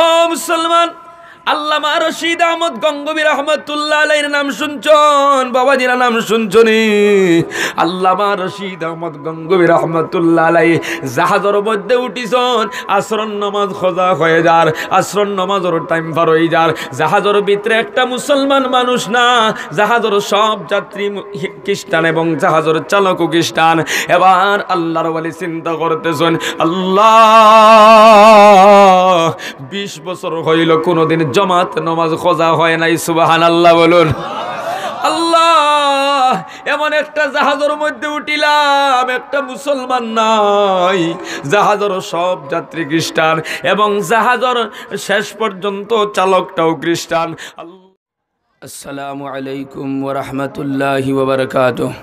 ও মুসলমান, আল্লামা রশিদ আহমদ গঙ্গোবী রহমাতুল্লাহ আলাইহির নাম শুনছন? বাবাজিরা নাম শুনছনি? আল্লামা রশিদ আহমদ গঙ্গোবী রহমাতুল্লাহ আলাইহি জাহাজের মধ্যে উঠিছন, আসরন নামাজ খজা হয়ে যার, আসরন নামাজের টাইম পার হয়ে যার, জাহাজের ভিতরে একটা মুসলমান মানুষ না, জাহাজের সব যাত্রী খ্রিস্টান এবং জাহাজের চালকও খ্রিস্টান। এবার আল্লাহর ওয়ালি চিন্তা করতেছেন, আল্লাহ 20 বছর হইল কোনোদিন জমাত নামাজ খজা হয় নাই, সুবহানাল্লাহ বলুন। আল্লাহ, এমন একটা জাহাজের মধ্যে উঠিলাম, একটা মুসলমান নাই, জাহাজের সব যাত্রী খ্রিস্টান এবং জাহাজের শেষ পর্যন্ত চালকটাও খ্রিস্টান। আসসালামু আলাইকুম ওয়া রাহমাতুল্লাহি ওয়া বারাকাতুহু।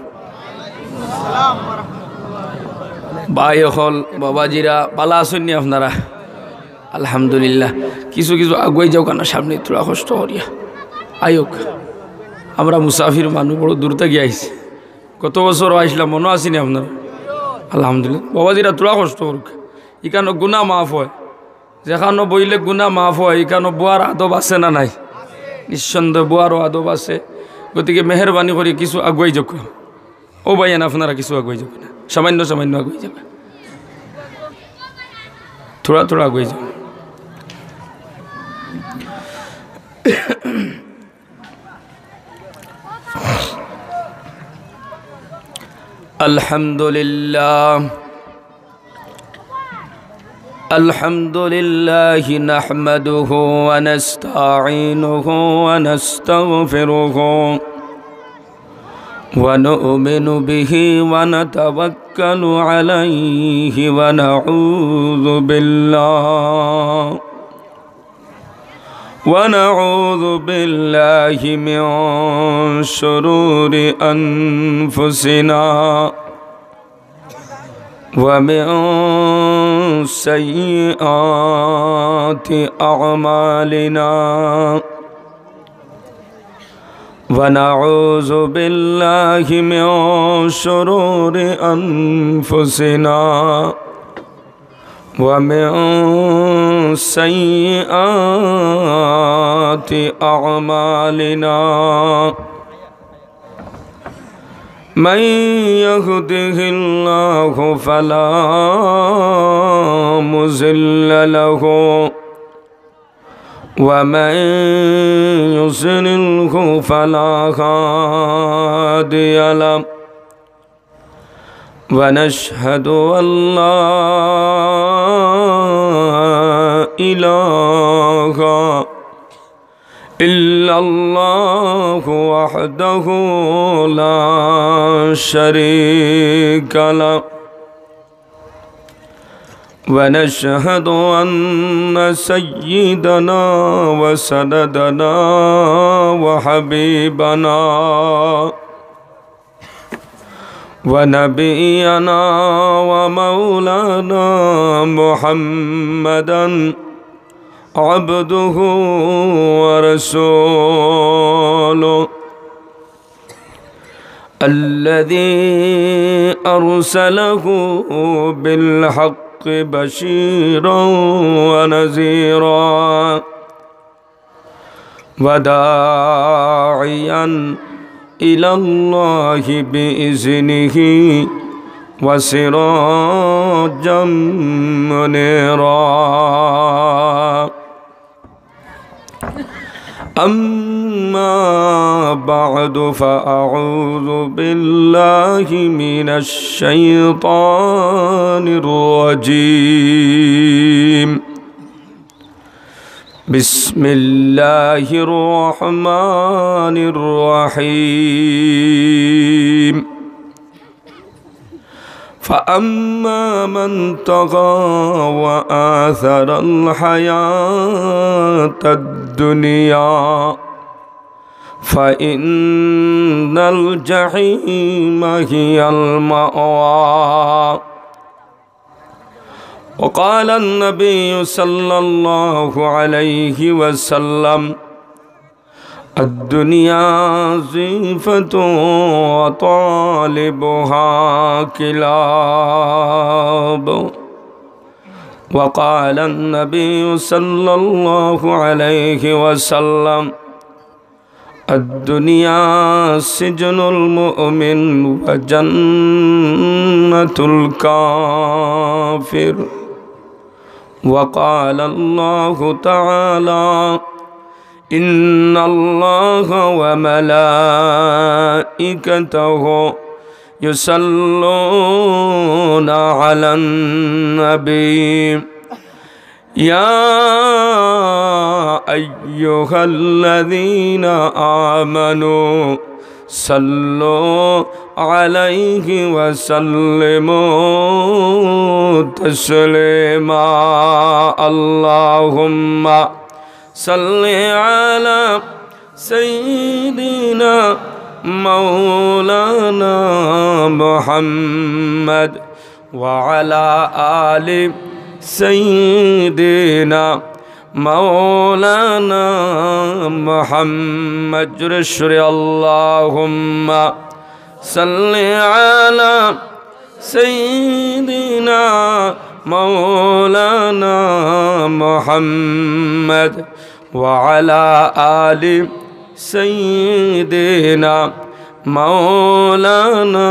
ভাই হল বাবাজিরা ভালো আছেন নি আপনারা? আলহামদুলিল্লাহ। কিছু কিছু আগুয়াই যাও কেন, সামনে তোরা কষ্ট করিয়া আয়োক। আমরা মুসাফির মানুষ, বড় দূর থেকে আইছি, কত বছর আসলাম মনে আসেনি আপনার? আলহামদুলিল্লাহ। বাবাজিরা তোরা কষ্ট করুক, এখানে গুনাহ মাফ হয়, যেখানে বইলে গুনাহ মাফ হয়, এখানে বোয়ার আদব আছে না নাই? নিঃসন্দেহ বোয়ারও আদব আছে। গতিকে মেহরবানি করে কিছু আগুয়াই যাক। ও ভাইয়েন আপনারা কিছু আগুয়াই যাক না, সামান্য সামান্য আগুয়াই যাবে, থোড়া থোড়া আগুয়াই যাবে। আলহামদুলিল্লাহ আলহামদুলিল্লাহি নাহমাদুহু ওয়া নাস্তাঈনুহু ওয়া নাস্তাগফিরুহু ওয়া নু'মিনু বিহি ওয়া নাতাওয়াক্কালু আলাইহি ওয়া নাউযু বিল্লাহি মিন শুরুরি আনফুসিনা ওয়া মিন সাইয়্যাতি আ'মালিনা ওয়া নাউযু বিল্লাহি মিন শুরুরি আনফুসিনা ওয়া মিন সাইয়্যাতি আ'মালিনা মান ইয়াহদিহিল্লাহু ফালা মুযিল্লা লাহু ওয়া মান ইউযলিলহু ফালা হাদিয়া লাহু ওয়া নাশহাদু আল্লা ইলাহা ইল্লাল্লাহু ওয়াহদাহু লা শারীকা লাহু ওয়া নাশহাদু আন্না সাইয়্যিদানা ওয়া সাদাদানা ওয়া হাবিবানা ওয়া নাবিয়ানা ওয়া মাওলানা মুহাম্মাদান عبده ورسوله الذي أرسله بالحق بشيرا ونذيرا وداعيا إلى الله بإذنه وسراجا منيرا أما بعد فأعوذ بالله من الشيطان الرجيم بسم الله الرحمن الرحيم فأما من طغى وآثر الحياة الدنيا فإن الجحيم هي المأوى وقال النبي صلى الله عليه وسلم الدنيا زيفة وطالبها كلاب وقال النبي صلى الله عليه وسلم الدنيا سجن المؤمن وجنة الكافر وقال الله تعالى إن الله وملائكته يصلون على النبي يا أيها الذين آمنوا صلوا عليه وسلموا تسليما اللهم صل على سيدنا مولانا محمد وعلى آل سيدنا مولانا محمد رشر اللهم صل على سيدنا مولانا محمد وعلى آل سيدنا مولانا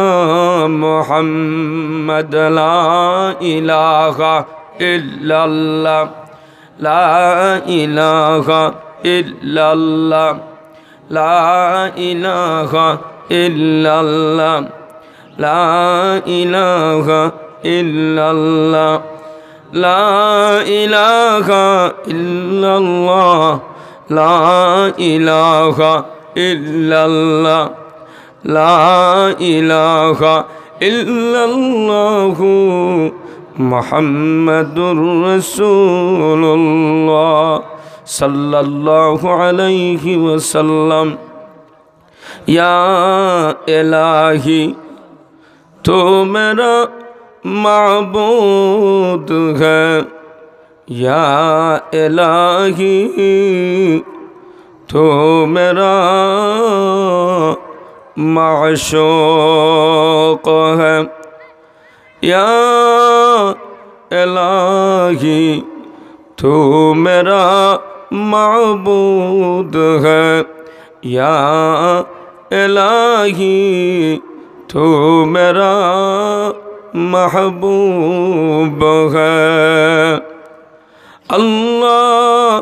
محمد لا إله إلا الله لا إله إلا الله لا إله إلا الله لا إله إلا الله لا إله إلا الله لا إله إلا الله لا إله إلا الله محمد رسول الله صلى الله عليه وسلم یا الہی تو میرا معبود ہے یا الہی تو میرا معشوق ہے یا الہی تو میرا معبود ہے یا الہی تو میرا محبوب ہے اللہ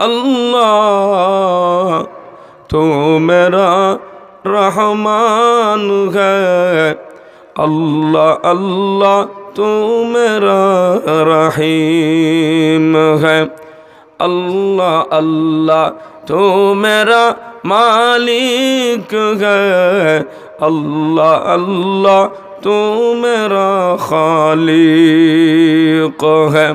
اللہ تو میرا رحمان ہے اللہ اللہ تو میرا رحیم ہے اللہ اللہ تو میرا مالک ہے اللہ اللہ تو میرا خالق ہے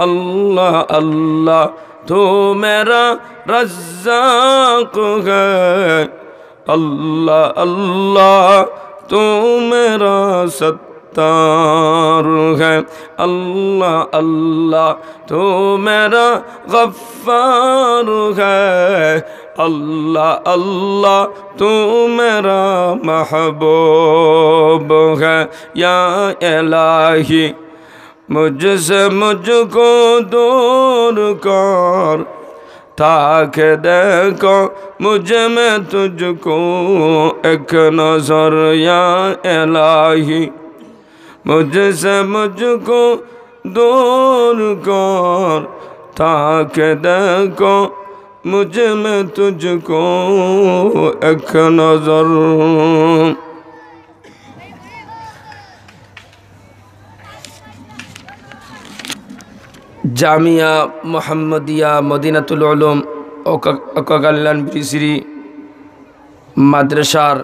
اللہ اللہ تو میرا رزاق ہے اللہ اللہ تو میرا ستار ہے اللہ اللہ تو میرا غفار ہے اللہ اللہ تو میرا محبوب ہے یا الہی مجھ سے مجھ کو دور کر تاکہ دیکھو مجھ میں تجھ کو ایک نظر یا الہی مجھ سے مجھ کو دور کر تاکہ دیکھو مجھ میں تجھ کو ایک نظر জামিয়া মোহাম্মদিয়া মদিনাতুল উলুম ওকাগাল্লান ব্রিসিরি মাদ্রাসার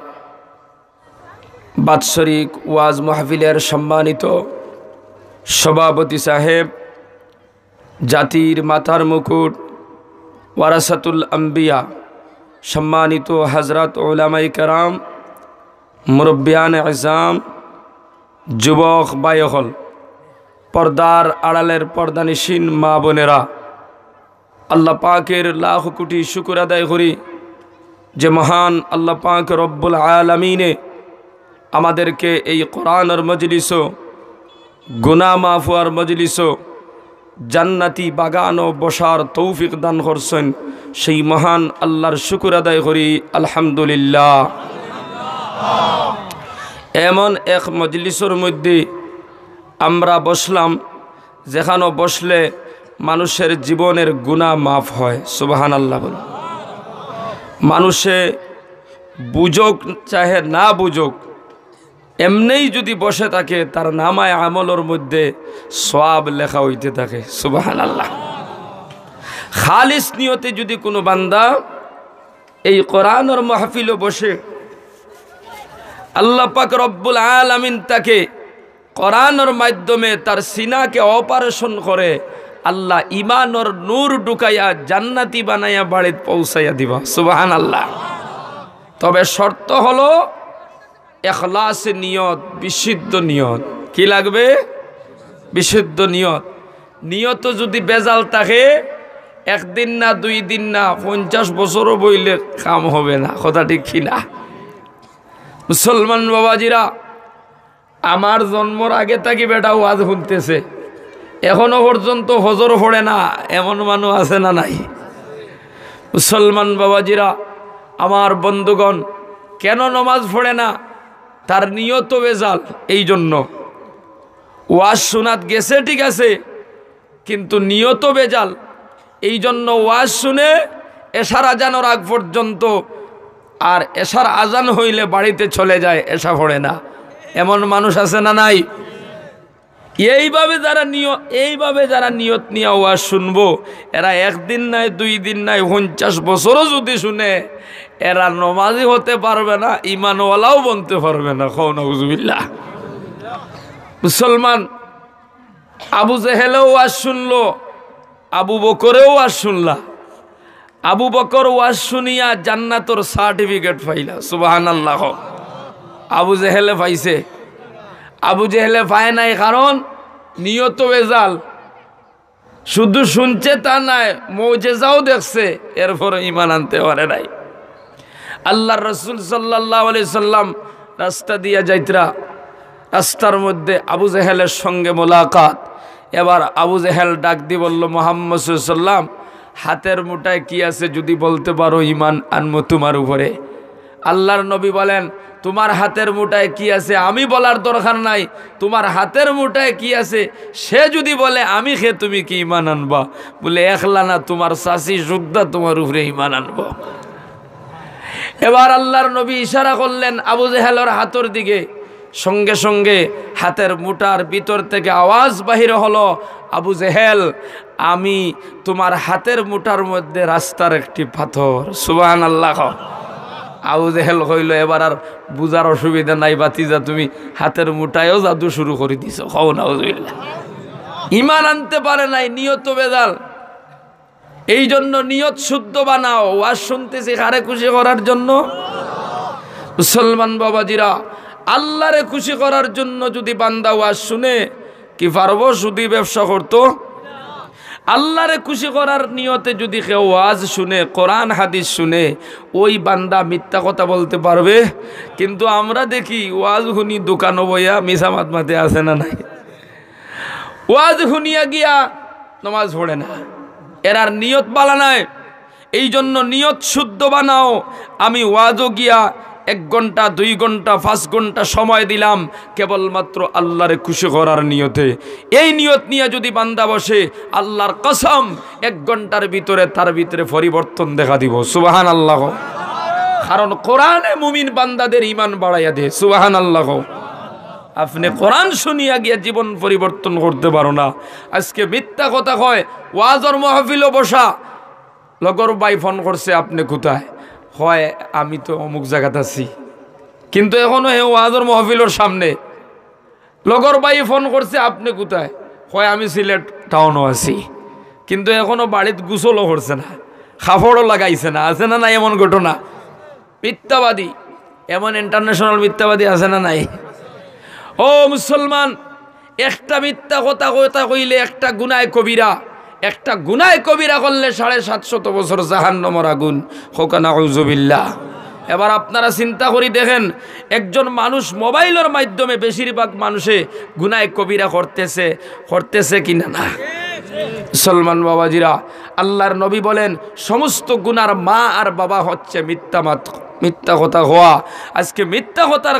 বাৎসরিক ওয়াজ মাহফিলের সম্মানিত সভাপতি সাহেব, জাতির মাথার মুকুট ওয়ারাসাতুল আম্বিয়া সম্মানিত হযরত উলামায়ে কেরাম, মুরব্বিয়ান আযম, যুবক ভাইসকল, পর্দার আড়ালের পর্দানিশীন মা বোনেরা, আল্লাহ পাকের লাখ কোটি শুকর আদায় করি যে মহান আল্লাহ পাক রব্বুল আলামিনে আমাদেরকে এই কোরআনের মজলিসও, গুনাহ মাফ হওয়ার মজলিসও জান্নাতি বাগানও বসার তৌফিক দান করছেন, সেই মহান আল্লাহর শুকর আদায় করি আলহামদুলিল্লাহ। এমন এক মজলিসের মধ্যে আমরা বসলাম যেখানে বসলে মানুষের জীবনের গুনাহ মাফ হয়। সুবহানাল্লাহ বলুন। মানুষে বুঝুক চাহে না বুঝুক, এমনিই যদি বসে থাকে তার নামায় আমলের মধ্যে সওয়াব লেখা হইতে থাকে। সুবহানাল্লাহ। খালিস নিয়তে যদি কোনো বান্দা এই কোরআনের মাহফিলে বসে, আল্লাহ পাক রব্বুল আলামিন তাকে কোরআনের মাধ্যমে তার সিনাকে অপারেশন করে আল্লাহ ইমানের নূর ঢুকাইয়া জান্নাতি বানাইয়া বাড়িতে পৌঁছাইয়া দিবা। সুবহানাল্লাহ। তবে শর্ত হলো ইখলাস নিয়ত, বিশুদ্ধ নিয়ত। কি লাগবে? বিশুদ্ধ নিয়ত। নিয়ত যদি বেজাল থাকে, একদিন না 2 দিন না 50 বছরও বইলে কাম হবে না। কথা ঠিক কিনা? মুসলমান বাবাজিরা, আমার জন্মর আগে থাকি বেটা ওয়াজ শুনতেছে, এখনো পর্যন্ত হজর পড়ে না এমন মানুষ আছে না নাই? মুসলমান বাবাজিরা, আমার বন্ধুগণ, কেন নামাজ পড়ে না? তার নিয়ত বেজাল। এই জন্য ওয়াজ শোনাত গেছে ঠিক আছে, কিন্তু নিয়ত বেজাল। এই জন্য ওয়াজ শুনে এশার আজানোর আগ পর্যন্ত, আর এশার আজান হইলে বাড়িতে চলে যায়, এশা পড়ে না। এমন মানুষ আছে না নাই? এইভাবে যারা নিয়ত নিয়ে ওয়াজ শুনবো, এরা একদিন নাই 2 দিন নাই 50 বছরও যদি শুনে, এরা নমাজি হতে পারবে না, ইমানওয়ালাও বনতে পারবে না। নাউজুবিল্লাহ। মুসলমান, আবু জেহেলেও ওয়াজ শুনলো, আবু বকরেও ওয়াজ শুনলা। আবু বকর ওয়াজ শুনিয়া জান্নাতর সার্টিফিকেট পাইলা। সুবহানাল্লাহ। আবু জেহেলে পাইছে? আবু জেহেলে পায় নাই, কারণ নিয়ত বেজাল। শুধু শুনছে তা নাই, মুজিজাও দেখছে, এরপর ঈমান আনতে পারে নাই। আল্লাহর রাসূল সাল্লাল্লাহু আলাইহি সাল্লাম রাস্তা দিয়া যাইতরা, রাস্তার মধ্যে আবু জেহেলের সঙ্গে মোলাকাত। এবার আবু জেহেল ডাক দিয়ে বলল, মুহাম্মদ সাল্লাল্লাহু আলাইহি সাল্লাম, হাতের মুঠায় কি আছে যদি বলতে পারো, ঈমান আনবো তোমার উপরে। আল্লাহর নবী বলেন, তোমার হাতের মুঠায় কি আছে আমি বলার দরকার নাই, তোমার হাতের মুঠায় কি আছে সে যদি বলে আমি খে, তুমি কি ঈমান আনবা? বলে একলা না, তোমার চাচি সুদ্ধা তোমার উপরে ঈমান আনবো। এবার আল্লাহর নবী ইশারা করলেন আবু জেহেলের হাতের দিকে। সঙ্গে সঙ্গে হাতের মুঠার ভিতর থেকে আওয়াজ বাহির হলো, আবু জেহেল, আমি তোমার হাতের মুঠার মধ্যে রাস্তার একটি পাথর। সুবহানাল্লাহ। আবু জেহেল কইল, এবার আর বুঝার অসুবিধা নাই বাতিজা, তুমি হাতের মুঠায়ও জাদু শুরু করে দিছো। নাউজুবিল্লাহ। ঈমান আনতে পারে নাই, নিয়ত বেজাল। এই জন্য নিয়ত শুদ্ধ বানাও। ওয়াজ শুনতেছি কারে খুশি করার জন্য? মুসলমান বাবাজিরা, আল্লাহরে খুশি করার জন্য যদি বান্দা ওয়াজ শুনে, কি পারবো শুধু ব্যবসা করতো? আল্লাহরে খুশি করার নিয়তে যদি কেউ ওয়াজ শুনে, কোরআন হাদিস শুনে, ওই বান্দা মিথ্যা কথা বলতে পারবে। কিন্তু আমরা দেখি ওয়াজ শুনি দোকানও বইয়া মিছা মাতে আছে না নাই? ওয়াজ শুনিয়া গিয়া নামাজ পড়ে না, এরার নিয়ত বালা নাই। এই জন্য নিয়ত শুদ্ধ বানাও। আমি ওয়াজও গিয়া 1 ঘন্টা 2 ঘন্টা 5 ঘন্টা সময় দিলাম কেবলমাত্র আল্লাহরে খুশি করার নিয়তে। এই নিয়ত নিয়ে যদি বান্দা বসে, আল্লাহর কসম 1 ঘন্টার ভিতরে তার ভিতরে পরিবর্তন দেখা দিব। সুবহানাল্লাহ। কারণ কোরআনে মুমিন বান্দাদের ঈমান বাড়াইয়া দেয়। সুবহানাল্লাহ। আপনি কোরআন শুনিয়া গিয়া জীবন পরিবর্তন করতে পারো না। আজকে মিথ্যা কথা কয়, ওয়াজর মাহফিলও বসা, লগর ভাই ফোন করছে, আপনি কোথায়? হয় আমি তো অমুক জায়গাতে আছি, কিন্তু এখনো হে ওয়াজর মাহফিলের সামনে। লগর ভাই ফোন করছে, আপনি কোথায়? হয় আমি সিলেট টাউনও আছি, কিন্তু এখনো বাড়িতে গোসলও করছে না, কাপড়ও লাগাইছে না। আছে না নাই এমন ঘটনা? মিথ্যাবাদী, এমন ইন্টারন্যাশনাল মিথ্যাবাদী আছে না নাই? ও মুসলমান, একটা মিথ্যা কথা কইলে একটা গুনাহ কবিরা, একটা গুনাহ কবিরা করলে 750 বছর জাহান্নামের আগুন। নাউজুবিল্লাহ। এবার আপনারা চিন্তা করি দেখেন, একজন মানুষ মোবাইলের মাধ্যমে, বেশিরভাগ মানুষে গুনাহ কবিরা করতেছে কিনা না? মুসলমান বাবাজিরা, আল্লাহর নবী বলেন সমস্ত গুনার মা আর বাবা হচ্ছে মিথ্যা কথা হওয়া। আজকে মিথ্যা কথার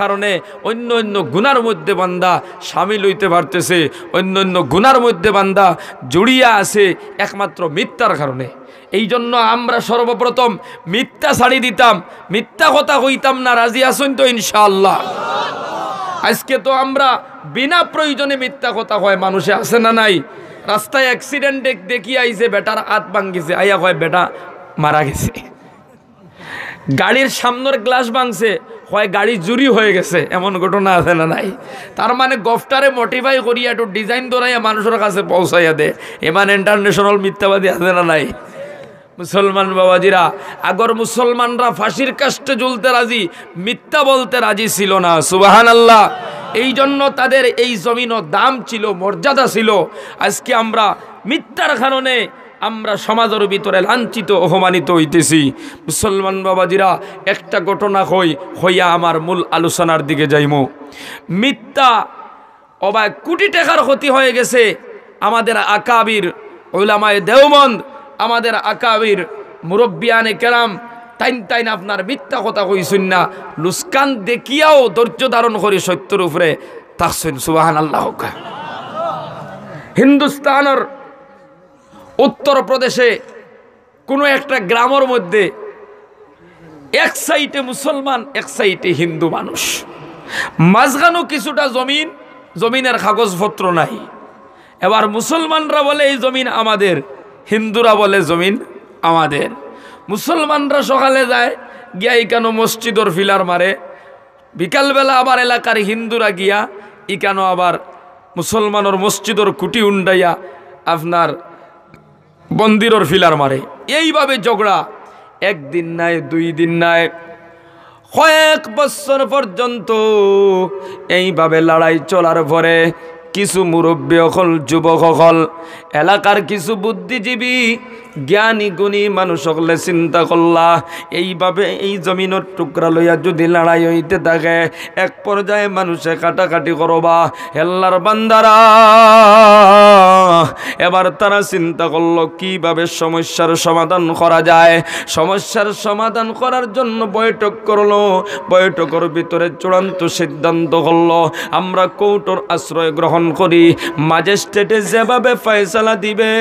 কারণে অন্য অন্য গুনার মধ্যে বান্দা সামিল হইতে পারতেছে, অন্য অন্য গুনার মধ্যে বান্দা জড়িয়ে আছে একমাত্র মিথ্যার কারণে। এই জন্য আমরা সর্বপ্রথম মিথ্যা ছাড়ি দিতাম, মিথ্যা কথা হইতাম না। রাজি আছেন তো ইনশাআল্লাহ? আজকে তো আমরা বিনা প্রয়োজনে মিথ্যা কথা হয় মানুষে আছে না নাই? রাস্তায় অ্যাক্সিডেন্ট দেখি আইছে, বেটার হাত ভাঙ্গিছে, আইয়া হয় বেটা মারা গেছে। গাড়ির সামনের গ্লাস ভাঙছে, হয় গাড়ি চুরি হয়ে গেছে, এমন ঘটনা আছে না নাই? তার মানে গফটারে মোটিফাই করিয়া একটু ডিজাইন ধরাইয়া মানুষের কাছে পৌঁছাইয়া দে, এমান ইন্টারন্যাশনাল মিথ্যাবাদী আছে না নাই? মুসলমান বাবাজিরা, আগর মুসলমানরা ফাঁসির কাস্টে ঝুলতে রাজি, মিথ্যা বলতে রাজি ছিল না। সুবহানাল্লাহ। এই জন্য তাদের এই জমিনও দাম ছিল, মর্যাদা ছিল। আজকে আমরা মিথ্যার কারণে আমরা সমাজের ভিতরে লাঞ্ছিত, অপমানিত হইতেছি। মুসলমান বাবাজিরা, একটা ঘটনা হইয়া আমার মূল আলোচনার দিকে যাইমু। মিথ্যা অবাক কোটি টাকার ক্ষতি হয়ে গেছে। আমাদের আকাবির উলামায়ে দেওবন্দ, আমাদের আকাবির মুরব্বিয়ানে কেরাম তাইন আপনার মিথ্যা কথা কইছেন না, লুস্কান দেখিয়াও ধৈর্য ধারণ করে সত্যের উপরে থাকছেন। সুবহানাল্লাহ। হিন্দুস্তানের উত্তরপ্রদেশে কোনো একটা গ্রামের মধ্যে এক সাইডে মুসলমান, এক সাইডে হিন্দু মানুষ, মাঝখানেও কিছুটা জমিনের কাগজপত্র নাই। এবার মুসলমানরা বলে এই জমিন আমাদের, হিন্দুরা বলে জমিন আমাদের। মুসলমানরা সকালে যায় গিয়া ইকানো মসজিদর ফিলার মারে, বিকালবেলা আবার এলাকার হিন্দুরা গিয়া ইকানো আবার মুসলমানের মসজিদর কুটি উন্ডাইয়া আপনার মন্দিরের ফিলার মারে। এইভাবে ঝগড়া একদিন নাই, 2 দিন নাই, কয়েক বছর পর্যন্ত এইভাবে লড়াই চলার পরে কিছু মুরব্বী হল, যুবক হল, এলাকার কিছু বুদ্ধিজীবী জ্ঞানী গুণী মানুষ হলে চিন্তা করলা, এইভাবে এই জমিনের টুকরা লইয়া যদি লড়াই হইতে থাকে, এক পর্যায়ে মানুষে কাটাকাটি করবা। আল্লাহর বান্দারা এবার তারা চিন্তা করলো কিভাবে সমস্যার সমাধান করা যায়। সমস্যার সমাধান করার জন্য বৈঠক করলো। বৈঠকের ভিতরে চূড়ান্ত সিদ্ধান্ত করলো, আমরা কোর্টের আশ্রয় গ্রহণ করি, ম্যাজিস্ট্রেটে যেভাবে ফয়সালা দিবে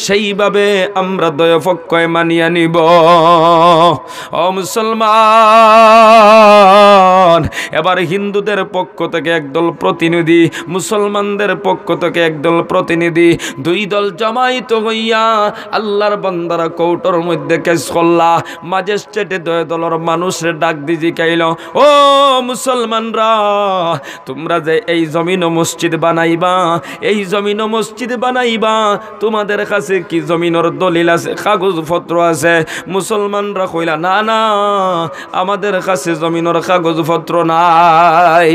সেইভাবে আমরা দয়পক্ষে মানিয়ে নিব। ও মুসলমান, এবার হিন্দুদের পক্ষ থেকে একদল প্রতিনিধি, মুসলমানদের পক্ষ থেকে একদল প্রতিনিধি, 2 দল জমায়েত হইয়া আল্লাহর বান্দারা কোর্টের মধ্যে কেস করলা। ম্যাজিস্ট্রেটে 2 দলের মানুষের ডাক দি জিকাইল, ও মুসলমানরা, তোমরা যে এই জমিন ও মসজিদ বানাইবা, এই জমিন ও মসজিদ বানাইবা, তোমাদের কাছে কি জমিনের দলিল আছে, কাগজপত্র আছে? মুসলমানরা কইলা, না না, আমাদের কাছে জমিনের কাগজপত্র নাই।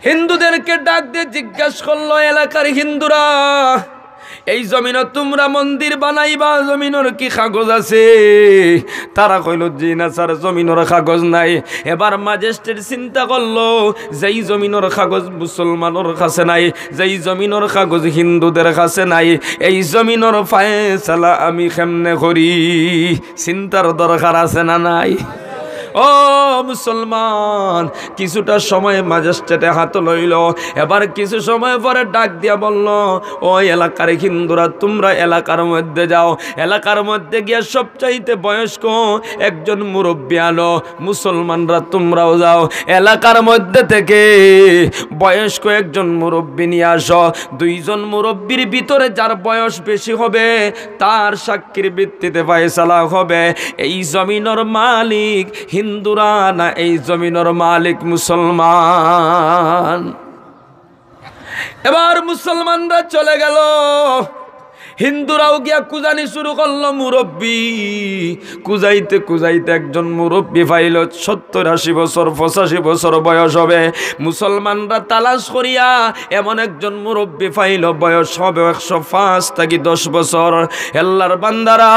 হিন্দুদেরকে ডাক দিয়ে জিজ্ঞাসা করলো, এলাকার হিন্দুরা, এই জমিন তোমরা মন্দির বানাইবা, জমিনের কি কাগজ আছে? তারা কইল, জি না স্যার, জমিনের কাগজ নাই। এবার ম্যাজিস্ট্রেট চিন্তা করলো, যেই জমিনের কাগজ মুসলমানের কাছে নাই, যেই জমিনের কাগজ হিন্দুদের কাছে নাই, এই জমিনের ফায়সালা আমি কেমনে করি? চিন্তার দরকার আছে না নাই? ও মুসলমান, কিছুটা সময় ম্যাজিস্ট্রেটে হাত লইল। এবার কিছু সময় পরে ডাক দিয়া বলল, ও এলাকার হিন্দুরা, তোমরা এলাকার মধ্যে যাও, এলাকার মধ্যে গিয়া সবচাইতে বয়স্ক একজন মুরব্বী আনো। মুসলমানরা তোমরাও যাও, এলাকার মধ্যে থেকে বয়স্ক একজন মুরব্বী নিয়ে আসো। 2 জন মুরব্বীর ভিতরে যার বয়স বেশি হবে তার সাক্ষীর ভিত্তিতে ফয়সালা হবে এই জমিনের মালিক হিন্দুরা না এই জমিনের মালিক মুসলমান। এবার মুসলমানরা চলে গেল, হিন্দুরাও গিয়া কুজানি শুরু করলো মুরব্বী। কুজাইতে কুজাইতে একজন মুরব্বী পাইল, 70-80 বছর 85 বছর বয়স হবে। মুসলমানরা তালাশ করিয়া এমন একজন মুরব্বী পাইল, বয়স হবে 105 থেকে 10 বছর। আল্লাহর বান্দারা,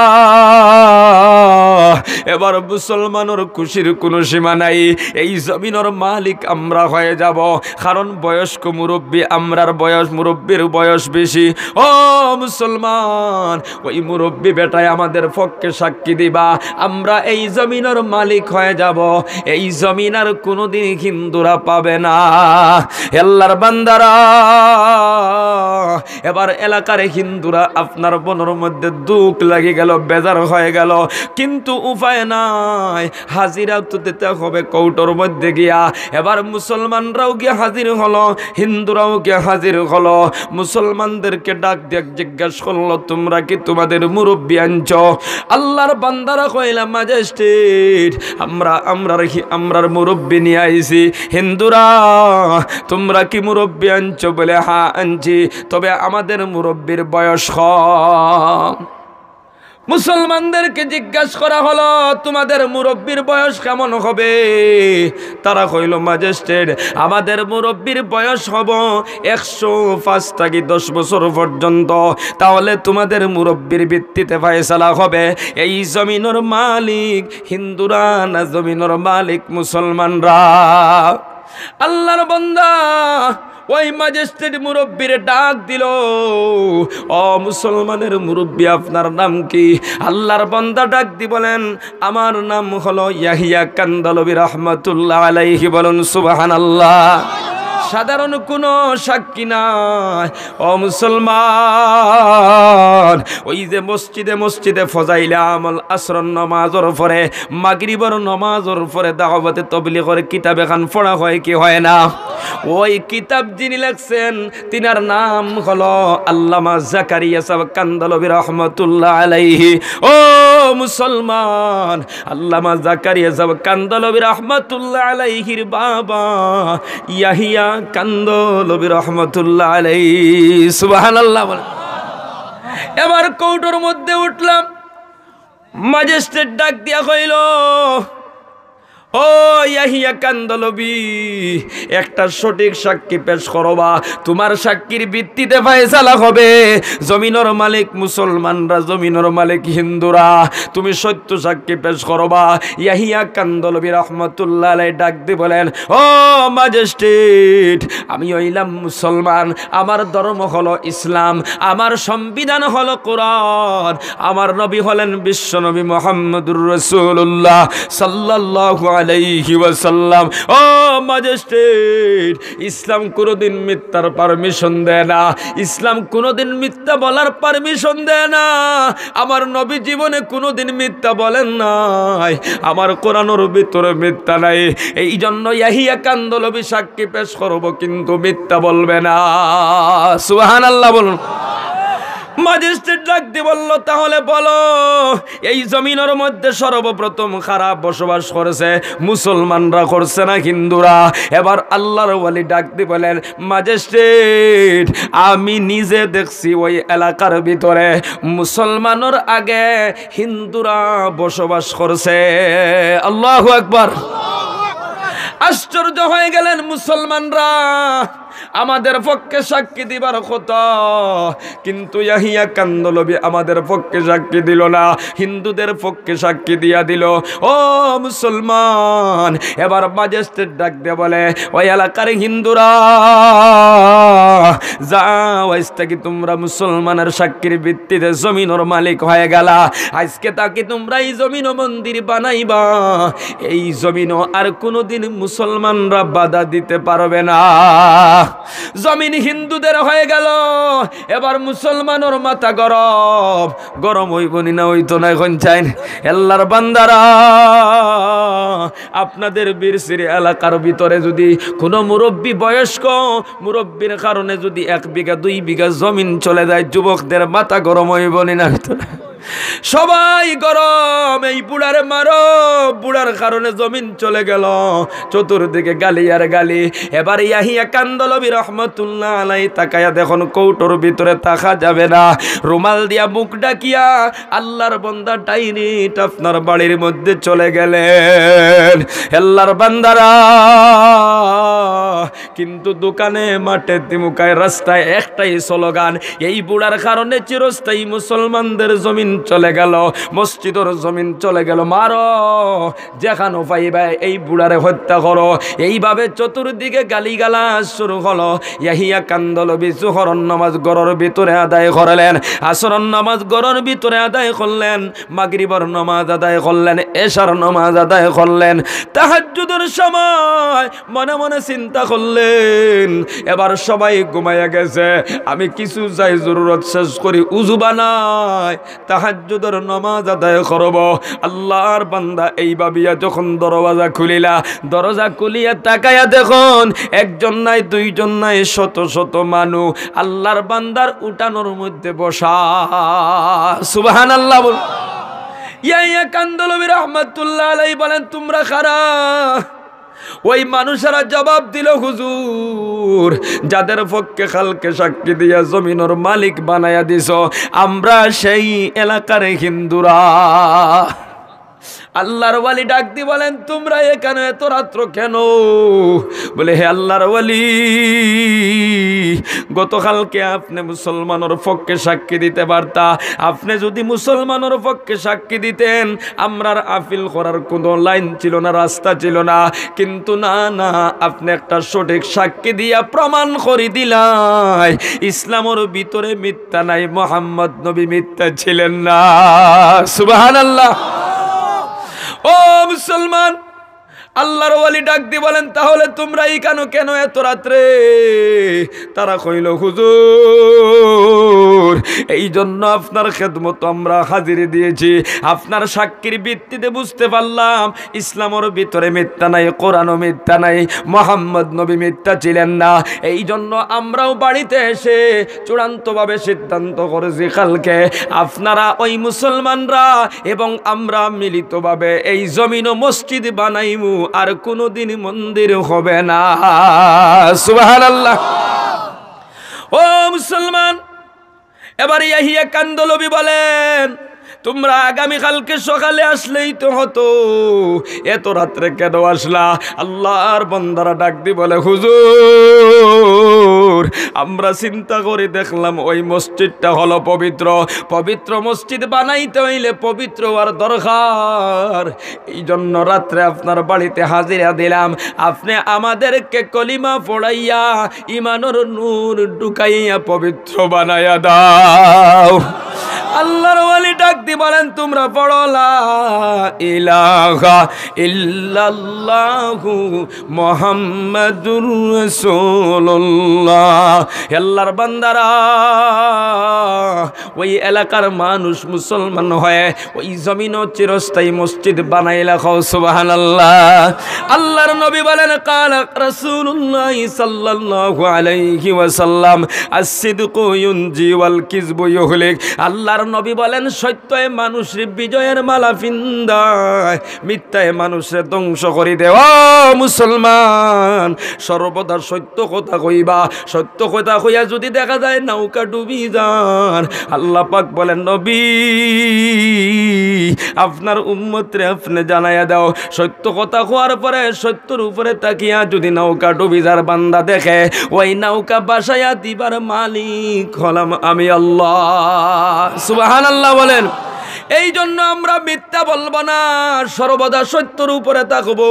এবার মুসলমানের খুশির কোনো সীমা নাই। এই জমিনের মালিক আমরা হয়ে যাব, কারণ বয়স্ক মুরব্বী, আমরার বয়স, মুরব্বীর বয়স বেশি। ও মুসলমান, ওই মুরব্বী বেটায় আমাদের পক্ষে সাক্ষী দিবা, আমরা এই জমিনের মালিক হয়ে যাব। এই জমিন আর কোনোদিন হিন্দুরা পাবে না। আল্লাহর বান্দারা, এবার এলাকার হিন্দুরা আপনার বনের মধ্যে দুঃখ লাগে গেল, বেজার হয়ে গেল, কিন্তু উপায় নাই, হাজিরা তো দিতে হবে কৌটোর মধ্যে গিয়া। এবার মুসলমানরাও গিয়ে হাজির হলো, হিন্দুরাও গিয়ে হাজির হলো। মুসলমানদেরকে ডাক দিয়ে জিজ্ঞাসা করলো, তোমরা কি তোমাদের মুরব্বী আনছ? আল্লাহর বান্দারা কইলা, ম্যাজিস্ট্রেট, আমরার মুরব্বী নিয়ে আইছি। হিন্দুরা, তোমরা কি মুরব্বী আনছ? বলে হ্যাঁ আনছি, তবে আমাদের মুরব্বীর বয়স কম। মুসলমানদেরকে জিজ্ঞাসা করা হলো, তোমাদের মুরব্বীর বয়স কেমন হবে? তারা কইল, ম্যাজিস্ট্রেট, আমাদের মুরব্বীর বয়স হব 105 থেকে 10 বছর পর্যন্ত। তাহলে তোমাদের মুরব্বীর ভিত্তিতে ফয়সালা হবে এই জমিনের মালিক হিন্দুরা না জমিনের মালিক মুসলমানরা। আল্লাহর বান্দা ওই ম্যাজিস্ট্রেট মুরব্বীর ডাক দিল, ও মুসলমানের মুরব্বী, আপনার নাম কি? আল্লাহর বান্দা ডাক দি বলেন, আমার নাম হলো ইয়াহিয়া কান্দালবী রহমাতুল্লাহ আলাইহি। বলুন সুবহানাল্লাহ। সাধারণ কোনো সাক্ষী নাই। ও মুসলমান, ওই যে মসজিদে ফজাইলে আমল আসর নামাজের পরে, মাগরিবের নামাজের পরে দাওয়াতে তাবলীগের কিতাব এখন পড়া হয় কি হয় না? ওই কিতাব যিনি লিখছেন তিনার নাম হলো আল্লামা জাকারিয়া সাহেব কান্দালবী রহমাতুল্লাহ আলাইহি। ও মুসলমান, আল্লামা জাকারিয়া সাহেব কান্দালবী রহমাতুল্লাহ আলাইহির বাবা ইয়াহিয়া কান্দালবী রহমাতুল্লাহ আলাইহি। সুবহানাল্লাহ। এবার কৌটোর মধ্যে উঠলাম, ম্যাজিস্ট্রেট ডাক দিয়া কইল, ও ইয়াহিয়া কান্দালবী, একটা সঠিক সাক্ষী পেশ করবা, তোমার সাক্ষীর ভিত্তিতে ফয়সালা হবে জমিনের মালিক মুসলমানরা, জমিনের মালিক হিন্দুরা। তুমি সত্য সাক্ষী পেশ করবা। ইয়াহিয়া কান্দালবী রহমাতুল্লাহ আলাইহি ডাক দিয়ে বলেন, ও ম্যাজিস্ট্রেট, আমি হইলাম মুসলমান, আমার ধর্ম হলো ইসলাম, আমার সংবিধান হলো কোরআন, আমার নবী হলেন বিশ্বনবী মুহাম্মদুর রাসূলুল্লাহ সাল্লাল্লাহু আলাইহি ওয়াসাল্লাম। ও ম্যাজিস্ট্রেট, ইসলাম কোনোদিন মিথ্যার পারমিশন দেয় না, ইসলাম কোনোদিন মিথ্যা বলার পারমিশন দেয় না। আমার নবী জীবনে কোনোদিন মিথ্যা বলেন নাই, আমার কোরআনের ভিতরে মিথ্যা নাই। এই জন্য ইয়াহিয়া কান্দালবী সাক্ষী পেশ করব, কিন্তু মিথ্যা বলবে না। সুবহানাল্লাহ বলুন। ম্যাজিস্ট্রেট ডাক দিয়ে বলল, তাহলে বলো, এই জমিনের মধ্যে সর্বপ্রথম খারাপ বসবাস করেছে মুসলমানরা করছে না হিন্দুরা? এবার আল্লাহর ওয়ালি ডাক দিয়ে বলেন, ম্যাজিস্ট্রেট, আমি নিজে দেখছি ওই এলাকার ভিতরে মুসলমানের আগে হিন্দুরা বসবাস করছে। আল্লাহু আকবার। আশ্চর্য হয়ে গেলেন মুসলমানরা, আমাদের পক্ষে সাক্ষী দিবার কথা, কিন্তু ইয়াহিয়া কান্দালবী আমাদের পক্ষে সাক্ষী দিল না, হিন্দুদের পক্ষে সাক্ষী দিয়া দিল। ও মুসলমান, এবার ম্যাজিস্ট্রেট ডাক দিয়ে বলে, ওই এলাকার হিন্দুরা, যাও, আজ থেকে তোমরা মুসলমানের সাক্ষীর ভিত্তিতে জমিনের মালিক হয়ে গেলা। আজকে তাকে তোমরা এই জমিন মন্দির বানাইবা, এই জমিন আর কোনোদিন মুসলমানরা বাধা দিতে পারবে না। জমিন হিন্দুদের হয়ে গেল। এবার মুসলমানের মাথা গরম হইব না, হইতো না এখন চাই। আল্লাহর বান্দারা, আপনাদের বীরশ্রী এলাকার ভিতরে যদি কোনো মুরব্বী, বয়স্ক মুরব্বীর কারণে যদি 1 বিঘা 2 বিঘা জমিন চলে যায়, যুবকদের মাথা গরম হইব না, হইতো না? সবাই গরম, এই বুড়ারে মারো, বুড়ার কারণে জমিন চলে গেল, চতুর্দিকে গালি আর গালি। এবার ইয়াহিয়া কান্দালবী রহমাতুল্লাহ আলাইহি তাকায়া দেখুন, কৌটোর ভিতরে তাকা যাবে না, রুমাল দিয়া মুখ ডাকিয়া আল্লাহর বান্দা ডাইরেক্ট আপনার বাড়ির মধ্যে চলে গেলেন। আল্লাহর বান্দারা, কিন্তু দোকানে, মাঠে, দিমুকায়, রাস্তায় একটাই স্লোগান, এই বুড়ার কারণে চিরস্থায়ী মুসলমানদের জমিন চলে গেল, মসজিদের জমিন চলে গেল। মারো, যেখানে পাইবে এই বুড়ারে হত্যা করো। এইভাবে চতুর্দিকে গালিগালাজ শুরু হলো। ইয়াহিয়া কান্দলবি জোহরের নামাজ গড়ের ভিতরে আদায় করলেন, আসরের নামাজ গড়ের ভিতরে আদায় করলেন, মাগরিবের নামাজ আদায় করলেন, এশার নামাজ আদায় করলেন। তাহাজ্জুদের সময় মনে মনে চিন্তা করলেন, এবার সবাই ঘুমাইয়া গেছে, আমি কিছু যাই জরুরত শেষ করি, উযু বানাই, তাহাজ্জুদের নামাজ আদায় করব। আল্লাহর বান্দা এই ভাবিয়া যখন দরজা খুলিলা, দরজা খুলিয়া তাকায়া দেখুন একজন নাই, দুইজন নাই, শত শত মানুষ আল্লাহর বান্দার উঠানোর মধ্যে বসা। সুবহানাল্লাহ বল। ইয়াহিয়া কান্দলবি রাহমাতুল্লাহ আলাইহি বলেন, তোমরা কারা? ওই মানুষেরা জবাব দিল, হুজুর, যাদের পক্ষে খালকে সাক্ষী দিয়া জমিনের মালিক বানায়া দিছ, আমরা সেই এলাকার হিন্দুরা। আল্লাহর ওয়ালি ডাক দি বলেন, তোমরা এখানে এত রাত্র কেন? বলে, হে আল্লাহর ওয়ালি, গতকালকে আপনি মুসলমানের পক্ষে সাক্ষী দিতে পারতা। আপনি যদি মুসলমানের পক্ষে সাক্ষী দিতেন, আমরার আপিল করার কোনো লাইন ছিল না, রাস্তা ছিল না। কিন্তু না না, আপনি একটা সঠিক সাক্ষী দিয়া প্রমাণ করে দিলাই ইসলামের ভিতরে মিথ্যা নাই, মুহাম্মদ নবী মিথ্যা ছিলেন না। সুবহানাল্লাহ। ও মুসলমান, আল্লাহর ওয়ালি ডাক দি বলেন, তাহলে তোমরা এইখানে কেন এত রাত্রে? তারা কইল, হুজুর, এই জন্য আপনার খেদমত আমরা হাজিরি দিয়েছি। আপনার সাক্ষীর ভিত্তিতে বুঝতে পারলাম ইসলামের ভিতরে মিথ্যা নাই, কোরআনও মিথ্যা নাই, মুহাম্মদ নবী মিথ্যা ছিলেন না। এই জন্য আমরাও বাড়িতে এসে চূড়ান্তভাবে সিদ্ধান্ত করেছি, কালকে আপনারা ওই মুসলমানরা এবং আমরা মিলিতভাবে এই জমিন ও মসজিদ বানাইমু, আর কোনদিন মন্দির হবে না। সুবহানাল্লাহ। ও মুসলমান, এবার ইয়াহিয়া কান্দলবি বলেন, তোমরা আগামীকালকে সকালে আসলেই তো হতো, এত রাত্রে কেন আসলা? আল্লাহর বান্দারা ডাক দি বলে, হুজুর, আমরা চিন্তা করে দেখলাম ওই মসজিদটা হলো পবিত্র, পবিত্র মসজিদ বানাইতে হইলে পবিত্র আর দরকার। এই জন্য রাত্রে আপনার বাড়িতে হাজিরা দিলাম, আপনি আমাদেরকে কলিমা পড়াইয়া ইমানের নূর ঢুকাইয়া পবিত্র বানাইয়া দাও। আল্লাহর ওয়ালি ডাক দি বলেন, তোমরা পড়ো লা ইলাহা ইল্লাল্লাহু মুহাম্মাদুর রাসূলুল্লাহ। আল্লাহর বান্দারা, ওই এলাকার মানুষ মুসলমান হয়ে ওই জমিনও চিরস্থায়ী মসজিদ বানাইলা। খাও সুবহানাল্লাহ। আল্লাহর নবী বলেন, কালা রাসূলুল্লাহ সাল্লাল্লাহু আলাইহি ওয়াসাল্লাম, আস-সিদকু ইউনজি ওয়াল কিযবু ইউহলিক। আল্লাহর নবী বলেন, সত্যে মানুষের বিজয়ের মালা ফিন্দায়, মিথ্যায় মানুষের ধ্বংস করে দেওয়া। মুসলমান, সর্বদা সত্য কথা কইবা। সত্য কথা কইয়া যদি দেখা যায় নৌকা ডুবি যান, আল্লাহ পাক বলেন, নবী, আপনার উম্মতরে আপনি জানাইয়া দাও, সত্য কথা কোয়ার পরে সত্যর উপরে তাকিয়া যদি নৌকা ডুবি যার বান্দা দেখে, ওই নৌকা বাসায়া দিবার মালিক হলাম আমি আল্লাহ। সুবহানাল্লাহ বলেন। এই জন্য আমরা মিথ্যা বলবো না, সর্বদা সত্যর উপরে থাকবো।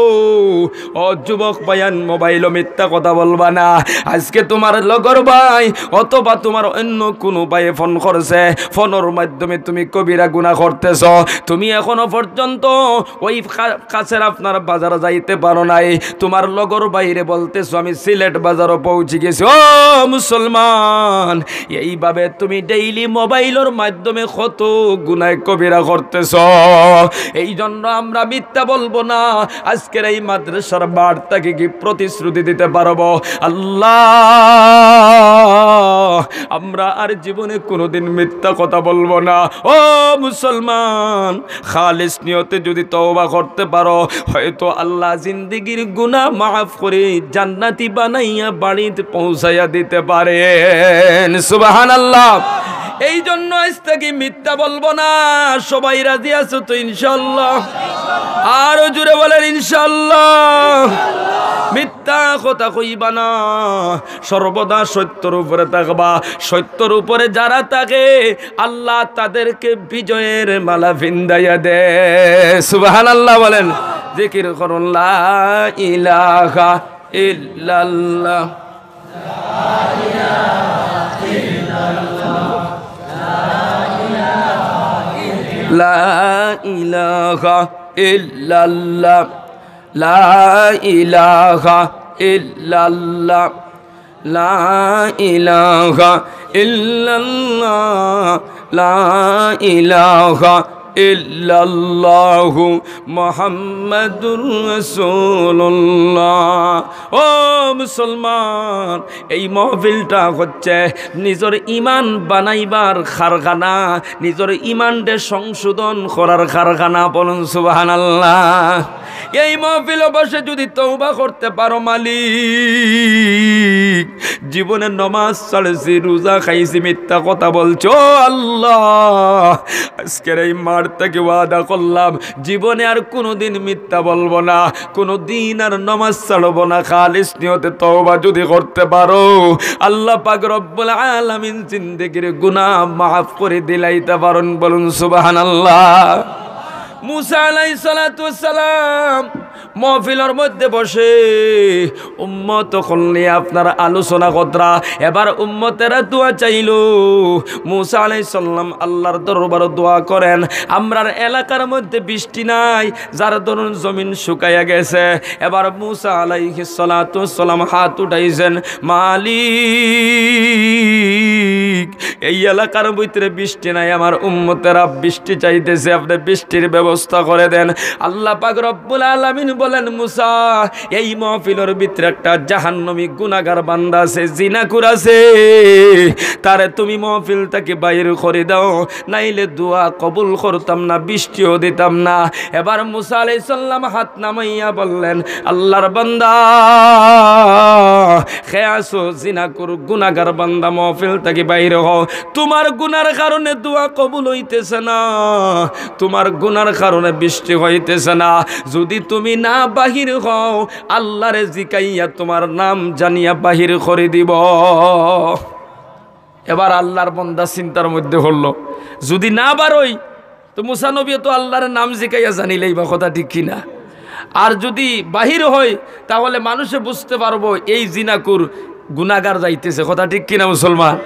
ও যুবক ভাইয়ান, মোবাইলও মিথ্যা কথা বলবা না। আজকে তোমার লগর ভাই অথবা তোমার অন্য কোনো ভাই ফোন করছে, ফোনের মাধ্যমে তুমি কবিরা গুনাহ করতেছ। তুমি এখনো পর্যন্ত ওই কাছের আপনার বাজারে যাইতে পারো নাই, তোমার লগর বাইরে বলতেছ আমি সিলেট বাজারও পৌঁছে গেছি। ও মুসলমান, এইভাবে তুমি ডেইলি মোবাইলের মাধ্যমে কত গুনাহ কবিরা করতেছ। এই জন্য আমরা মিথ্যা বলবো না। আজকের এই মাদ্রাসার বার্তাকে কি প্রতিশ্রুতি দিতে পারবো? আল্লাহ, আমরা আর জীবনে কোনোদিন মিথ্যা কথা বলবো না। ও মুসলমান, খালিস নিয়তে যদি তওবা করতে পারো, হয়তো আল্লাহ জিন্দেগির গুনাহ মাফ করে জান্নাতি বানাইয়া বাড়িতে পৌঁছাইয়া দিতে পারেন। সুবহানাল্লাহ। এই জন্য আজ থেকে মিথ্যা বলবো না। সবাই রাজি আছো তো ইনশাআল্লাহ? আরো জোরে বলেন ইনশাআল্লাহ। মিথ্যা কথা কইবা না, সর্বদা সত্যর উপরে থাকবা। সত্যর উপরে যারা থাকে আল্লাহ তাদেরকে বিজয়ের মালা ভিন্দাইয়া দে। সুবহানাল্লাহ বলেন। জিকির করুন লা ইলাহা ইল্লাল্লাহ, লা ইলাহা ইল্লাল্লাহ, লা ইলাহা ইল্লাল্লাহ, লা ইলাহা ইল্লাল্লাহ, লা ইলাহা ইল্লাল্লাহ, লা ইলাহা ইল্লাল্লাহু মুহাম্মাদুর রাসূলুল্লাহ। ও মুসলমান, এই মাহফিলটা হচ্ছে নিজের ঈমান বানাইবার কারখানা, নিজের ঈমানকে সংশোধন করার কারখানা। বলুন সুবহানাল্লাহ। এই মাহফিলে বসে যদি তওবা করতে পারো, মালিক জীবনে নামাজ ছাড়ছি, রোজা খাইছি, মিথ্যা কথা বলছো, আল্লাহ আজকের এই মার থেকে ওয়াদা করলাম জীবনে আর কোনোদিন মিথ্যা বলবো না, কোনোদিন আর নামাজ ছাড়বো না। খালিস নিয়তে তওবা যদি করতে পারো, আল্লাহ পাক রব্বুল আলামিন জিন্দেগির গুনাহ মাফ করে দিলাইতে পারেন। বলুন সুবহানাল্লাহ। মুসা আলাইহিস সালাতু ওয়াস সালাম মাহফিলের মধ্যে বসে উম্মত নিয়ে আপনারা আলোচনা কতরা। এবার উম্মতেরা দোয়া চাইল। মুসা আলাইহিস সালাম আল্লাহর দরবারে দোয়া করেন, আমরার এলাকার মধ্যে বৃষ্টি নাই, যার দরুন জমিন শুকাইয়া গেছে। এবার মুসা আলাইহিস সালাতু ওয়াস সালাম হাত উঠাইছেন, মালিক এই এলাকার ভিতরে বৃষ্টি নাই, আমার উম্মতেরা বৃষ্টি চাইতেছে, আপনি বৃষ্টির ব্যবস্থা করে দেন। আল্লাহ পাক রব্বুল আলামিন বলেন, মুসা এই মাহফিলের ভিতরে একটা জাহান্নামী গুনাহগার বান্দা আছে, জিনাকুর আছে, তারে তুমি মাহফিল থেকে বাইরে করে দাও, নাইলে দোয়া কবুল করতাম না, বৃষ্টিও দিতাম না। এবার মুসা আলাইহিস সালাম হাত নামাইয়া বললেন, আল্লাহর বান্দা খেয়াছো, জিনাকুর গুনাহগার বান্দা মাহফিল থেকে বাইরে হও, তোমার গুনার কারণে দোয়া কবুল হইতেছে না, তোমার গুনার কারণে বৃষ্টি হইতেছে না। যদি তুমি না বাহির হও, আল্লাহরে জিকাইয়া তোমার নাম জানিয়া বাহির করে দিব। এবার আল্লাহর বান্দা চিন্তার মধ্যে হলো, যদি না বারোই তো মুসা নবী তো আল্লাহর নাম জিকাইয়া জানিলেই বা কথা ঠিক কিনা। আর যদি বাহির হয় তাহলে মানুষে বুঝতে পারবো এই জিনাকুর গুনাহগার যাইতেছে, কথা ঠিক কিনা মুসলমান।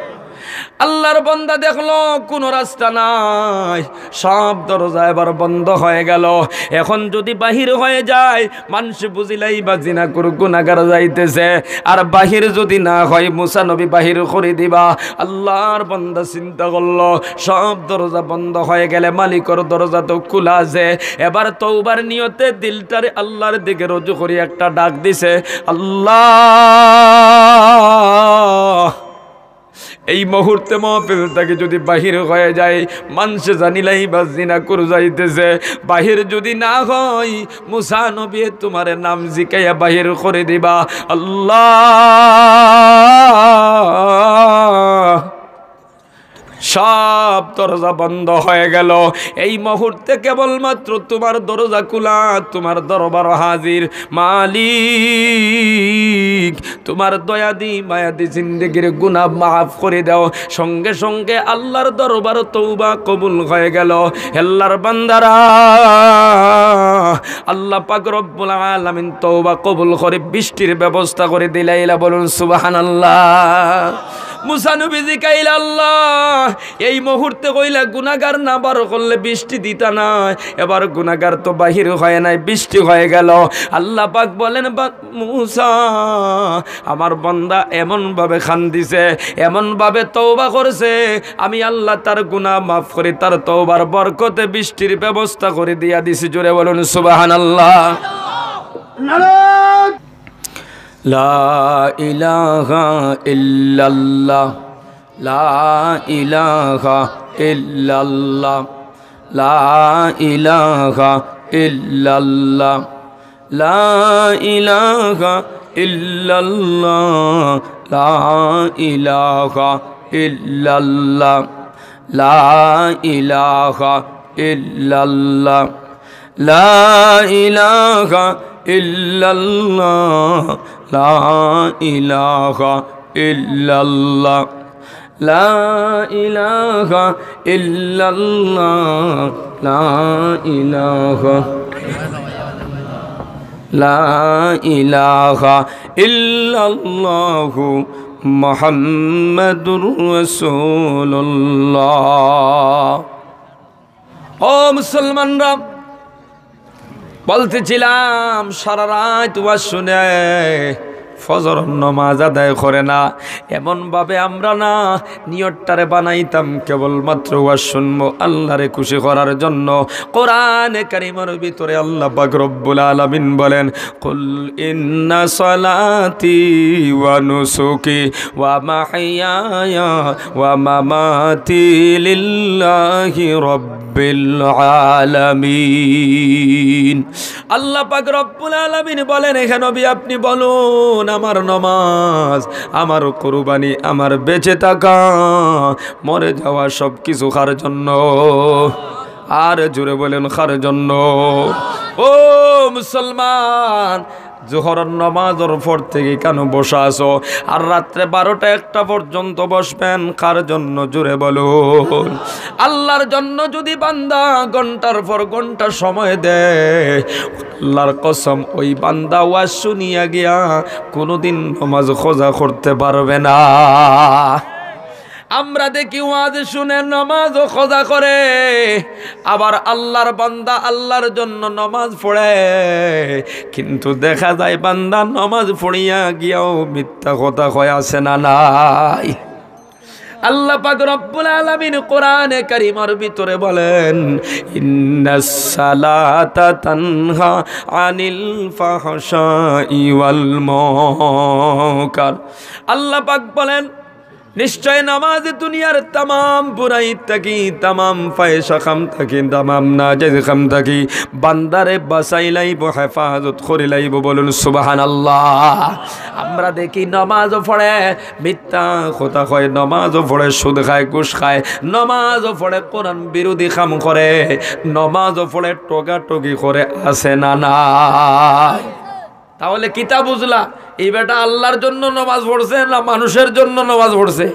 আল্লাহর বান্দা দেখলো কোনো রাস্তা নাই, সব দরজা এবার বন্ধ হয়ে গেল। এখন যদি বাহির হয়ে যায় মানুষ বুঝিলাই বা জিনাকুর গুনাহগার যাইতেছে, আর বাহির যদি না হয় মুসা নবী বাহির করে দিবা। আল্লাহর বান্দা চিন্তা করলো, সব দরজা বন্ধ হয়ে গেলে মালিকর দরজা তো খোলা আছে। এবার তওবার নিয়তে দিলটারে আল্লাহর দিকে রুজু করে একটা ডাক দিছে, আল্লাহ এই মুহূর্তে মাহফিল থেকে যদি বাহির হয়ে যায় মানুষে জানিলাই বা জিনাকুর যাইতেছে, বাহির যদি না হয় মুসা নবী তোমার নাম জিকাইয়া বাহির করে দিবা। আল্লাহ সব দরজা বন্ধ হয়ে গেল। এই মুহূর্তে কেবলমাত্র তোমার দরজা খোলা, তোমার দরবার হাজির। মালিক তোমার দয়া দি মায়া দি জিন্দেগির গুনাহ মাফ করে দাও। সঙ্গে সঙ্গে আল্লাহর দরবার তওবা কবুল হয়ে গেল। আল্লাহর বান্দারা, আল্লাহ পাক রব্বুল আলামিন তওবা কবুল করে বৃষ্টির ব্যবস্থা করে দিলাইলা। বলুন সুবহানাল্লাহ। মুসা নবী জিকাইলা, আল্লাহ এই মুহূর্তে কইলা গুনাহগার না বার করলে বৃষ্টি দিতা না, এবার গুনাহগার তো বাহির হয় নাই, বৃষ্টি হয়ে গেল। আল্লাহ পাক বলেন, মুসা আমার বান্দা এমন ভাবে কান্দিছে, এমন ভাবে তওবা করছে, আমি আল্লাহ তার গুনাহ মাফ করে তার তওবার বরকতে বৃষ্টির ব্যবস্থা করে দিয়া দিছি। জোরে বলুন সুবহানাল্লাহ। লা ইলাহা ইল্লাল্লাহ, লা ইলাহা ইল্লাল্লাহ, লা ইলাহা ইল্লাল্লাহ, লা ইলাহা ইল্লাল্লাহ, লা ইলাহা ইল্লাল্লাহ, লা ইলাহা ইল্লাল্লাহ, লা ইলাহা ইল্লাল্লাহ লা ইলাহা ইল্লাল্লাহ লা ইলাহা ইল্লাল্লাহ লা ইলাহা লা ইলাহা ইল্লাল্লাহু মুহাম্মাদুর রাসূলুল্লাহ। ও মুসলমানরা, বলতেছিলাম সারা রাত ওয়াজ শুনে ফজর নামাজ আদায় করে না, এমনভাবে আমরা না নিয়তটারে বানাইতাম কেবলমাত্র ওয়াজ শুনবো আল্লাহরে খুশি করার জন্য। কোরআনে কারীমের ভিতরে আল্লাহ পাক রব্বুল আলামিন বলেন, কুল ইন্না সালাতি ওয়া নুসুকি ওয়া মাহইয়ায়া ওয়া মামাতি লিল্লাহি রাব্বিল আলামিন। আল্লাহ পাক রব্বুল আলামিন বলেন, হে নবী আপনি বলুন আমার নামাজ, আমার কুরবানি, আমার বেঁচে থাকা, মরে যাওয়া সব কিছু কার জন্য? আর জোরে বলেন কার জন্য? ও মুসলমান, জোহরের নামাজের পর থেকে কেন বসা আছো? আর রাত্রে 12টা-1টা পর্যন্ত বসবেন কার জন্য? জোরে বলুন। আল্লাহর জন্য যদি বান্দা ঘন্টার পর ঘন্টা সময় দেয়, আল্লাহর কসম ওই বান্দা ওয়াজ শুনিয়া গিয়া কোনোদিন নামাজ খোঁজা করতে পারবে না। আমরা দেখি ওয়াজ শুনে নামাজ খোঁজা করে, আবার আল্লাহর বান্দা আল্লাহর জন্য নামাজ পড়ে, কিন্তু দেখা যায় বান্দা নামাজ পড়িয়া গিয়াও মিথ্যা কথা কয় আছে না নাই? আল্লাহ পাক রব্বুল আলামিন কোরআনে কারীমের ভিতরে বলেন, ইন্নাস সালাতা তানহা আনিল ফাহশাই ওয়াল মুনকার। আল্লাহ পাক বলেন, নিশ্চয় নামাজ দুনিয়ার তামাম বুরাই থাকি, তামাম ফায়সা খাম থাকি, তামাম নাজায়েজ খাম থাকি বান্দারে বাঁচাই লাইব, হেফাজত করি লাইব। বলুন সুবহানাল্লাহ। আমরা দেখি নামাজও পড়ে মিথ্যা কথা কয়, নামাজও পড়ে সুদ খায়, ঘুষ খায়, নামাজও পড়ে কোরআন বিরোধী কাম করে, নামাজও পড়ে টোকাটুকি করে, আছে না নাই? তাহলে কিতা বুঝলা? এই বেটা আল্লাহর জন্য নামাজ পড়ছে না মানুষের জন্য নামাজ পড়ছে?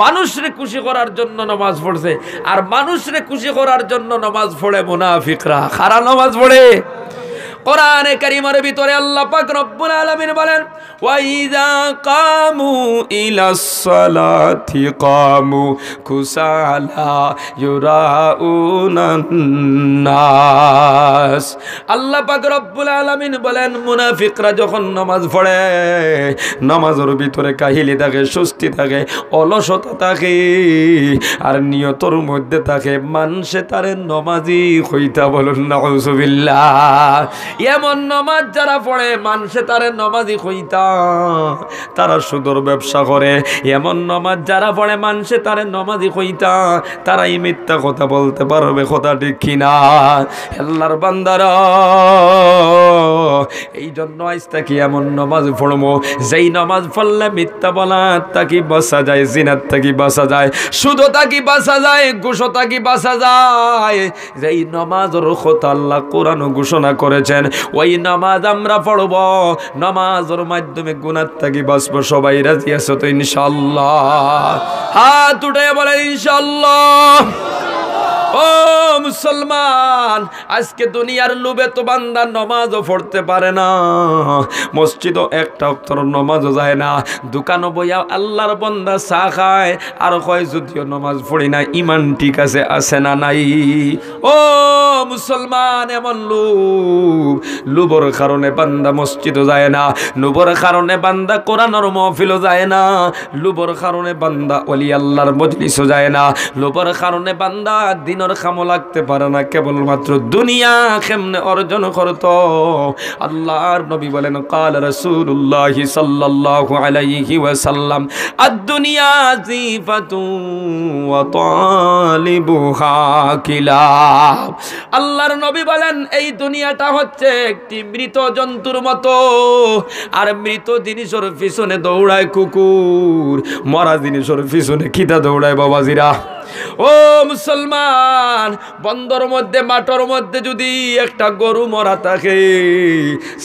মানুষরে খুশি করার জন্য নামাজ পড়ছে। আর মানুষরে খুশি করার জন্য নামাজ পড়ে মুনাফিকরা। খারা নামাজ পড়ে। কোরআনে কারীমের ভিতরে আল্লাহ পাক রব্বুল আলামিন বলেন, ওয়া ইযা কামু ইলাস সালাতি কামু কুসালা ইউরাউনান নাস। আল্লাহ পাক রব্বুল আলামিন বলেন, মুনাফিকরা যখন নামাজ পড়ে নামাজের ভিতরে কাহিলি থাকে, সুস্তি থাকে, অলসতা থাকে, আর নিয়তর মধ্যে থাকে মানুষে তারে নামাজি কইতা। বলুন নাউযুবিল্লাহ। এমন নামাজ যারা পড়ে মানুষে তারে নামাজি কইতা, তারা সুদর ব্যবসা করে। এমন নামাজ যারা পড়ে মানুষে তারে নামাজি কইতা, তারাই মিথ্যা কথা বলতে পারবে। কথা ঠিক কিনা? আল্লাহর বান্দারা, এই জন্য আজ তাকে এমন নামাজ পড়বো যেই নামাজ পড়লে মিথ্যা বলা তাকে বাঁচা যায়, জিনার তাকে বাঁচা যায়, সুদ তাকে বাঁচা যায়, ঘুষ তাকে বাঁচা যায়। যেই নামাজের কথা আল্লাহ কোরআন ঘোষণা করেছেন, ওই নামাজ আমরা পড়ব, নামাজের মাধ্যমে গুনাহ থেকে বাঁচবো। সবাই রাজি আছো তো ইনশাআল্লাহ? হাত উঠে বলে ইনশাআল্লাহ। ও মুসলমান, আজকে দুনিয়ার লোভে তো বান্দা নামাজও পড়তে পারে না, মসজিদও একটা ওয়াক্তের নামাজও যায় না, দোকানও বইয়া আল্লাহর বান্দা চা খায় আর কয় যদিও নামাজ পড়ি না ইমান ঠিক আছে, আছে না নাই? ও মুসলমান, এমন লোভর কারণে বান্দা মসজিদও যায় না, লোভর কারণে বান্দা কোরআনের মাহফিলও যায় না, লোভর কারণে বান্দা ওলি আল্লাহর মজলিসও যায় না, লোভর কারণে বান্দা দিনের কামও লাগতে পারে না, কেবলমাত্র দুনিয়া কেমনে অর্জন করত। আল্লাহর নবী বলেন, কাল রাসূলুল্লাহ সাল্লাল্লাহু আলাইহি ওয়াসাল্লাম, আদ-দুনিয়া জিফাতুন ওয়া তালিবুহা কিলাব। আল্লাহর নবী বলেন, এই দুনিয়াটা হচ্ছে একটি মৃত জন্তুর মতো, আর মৃত জিনিসের পিছনে দৌড়ায় কুকুর, মরা জিনিসের পিছনে খিদা দৌড়ায় বাবাজিরা। ও মুসলমান, বন্দর মধ্যে মাঠের মধ্যে যদি একটা গরু মরা থাকে,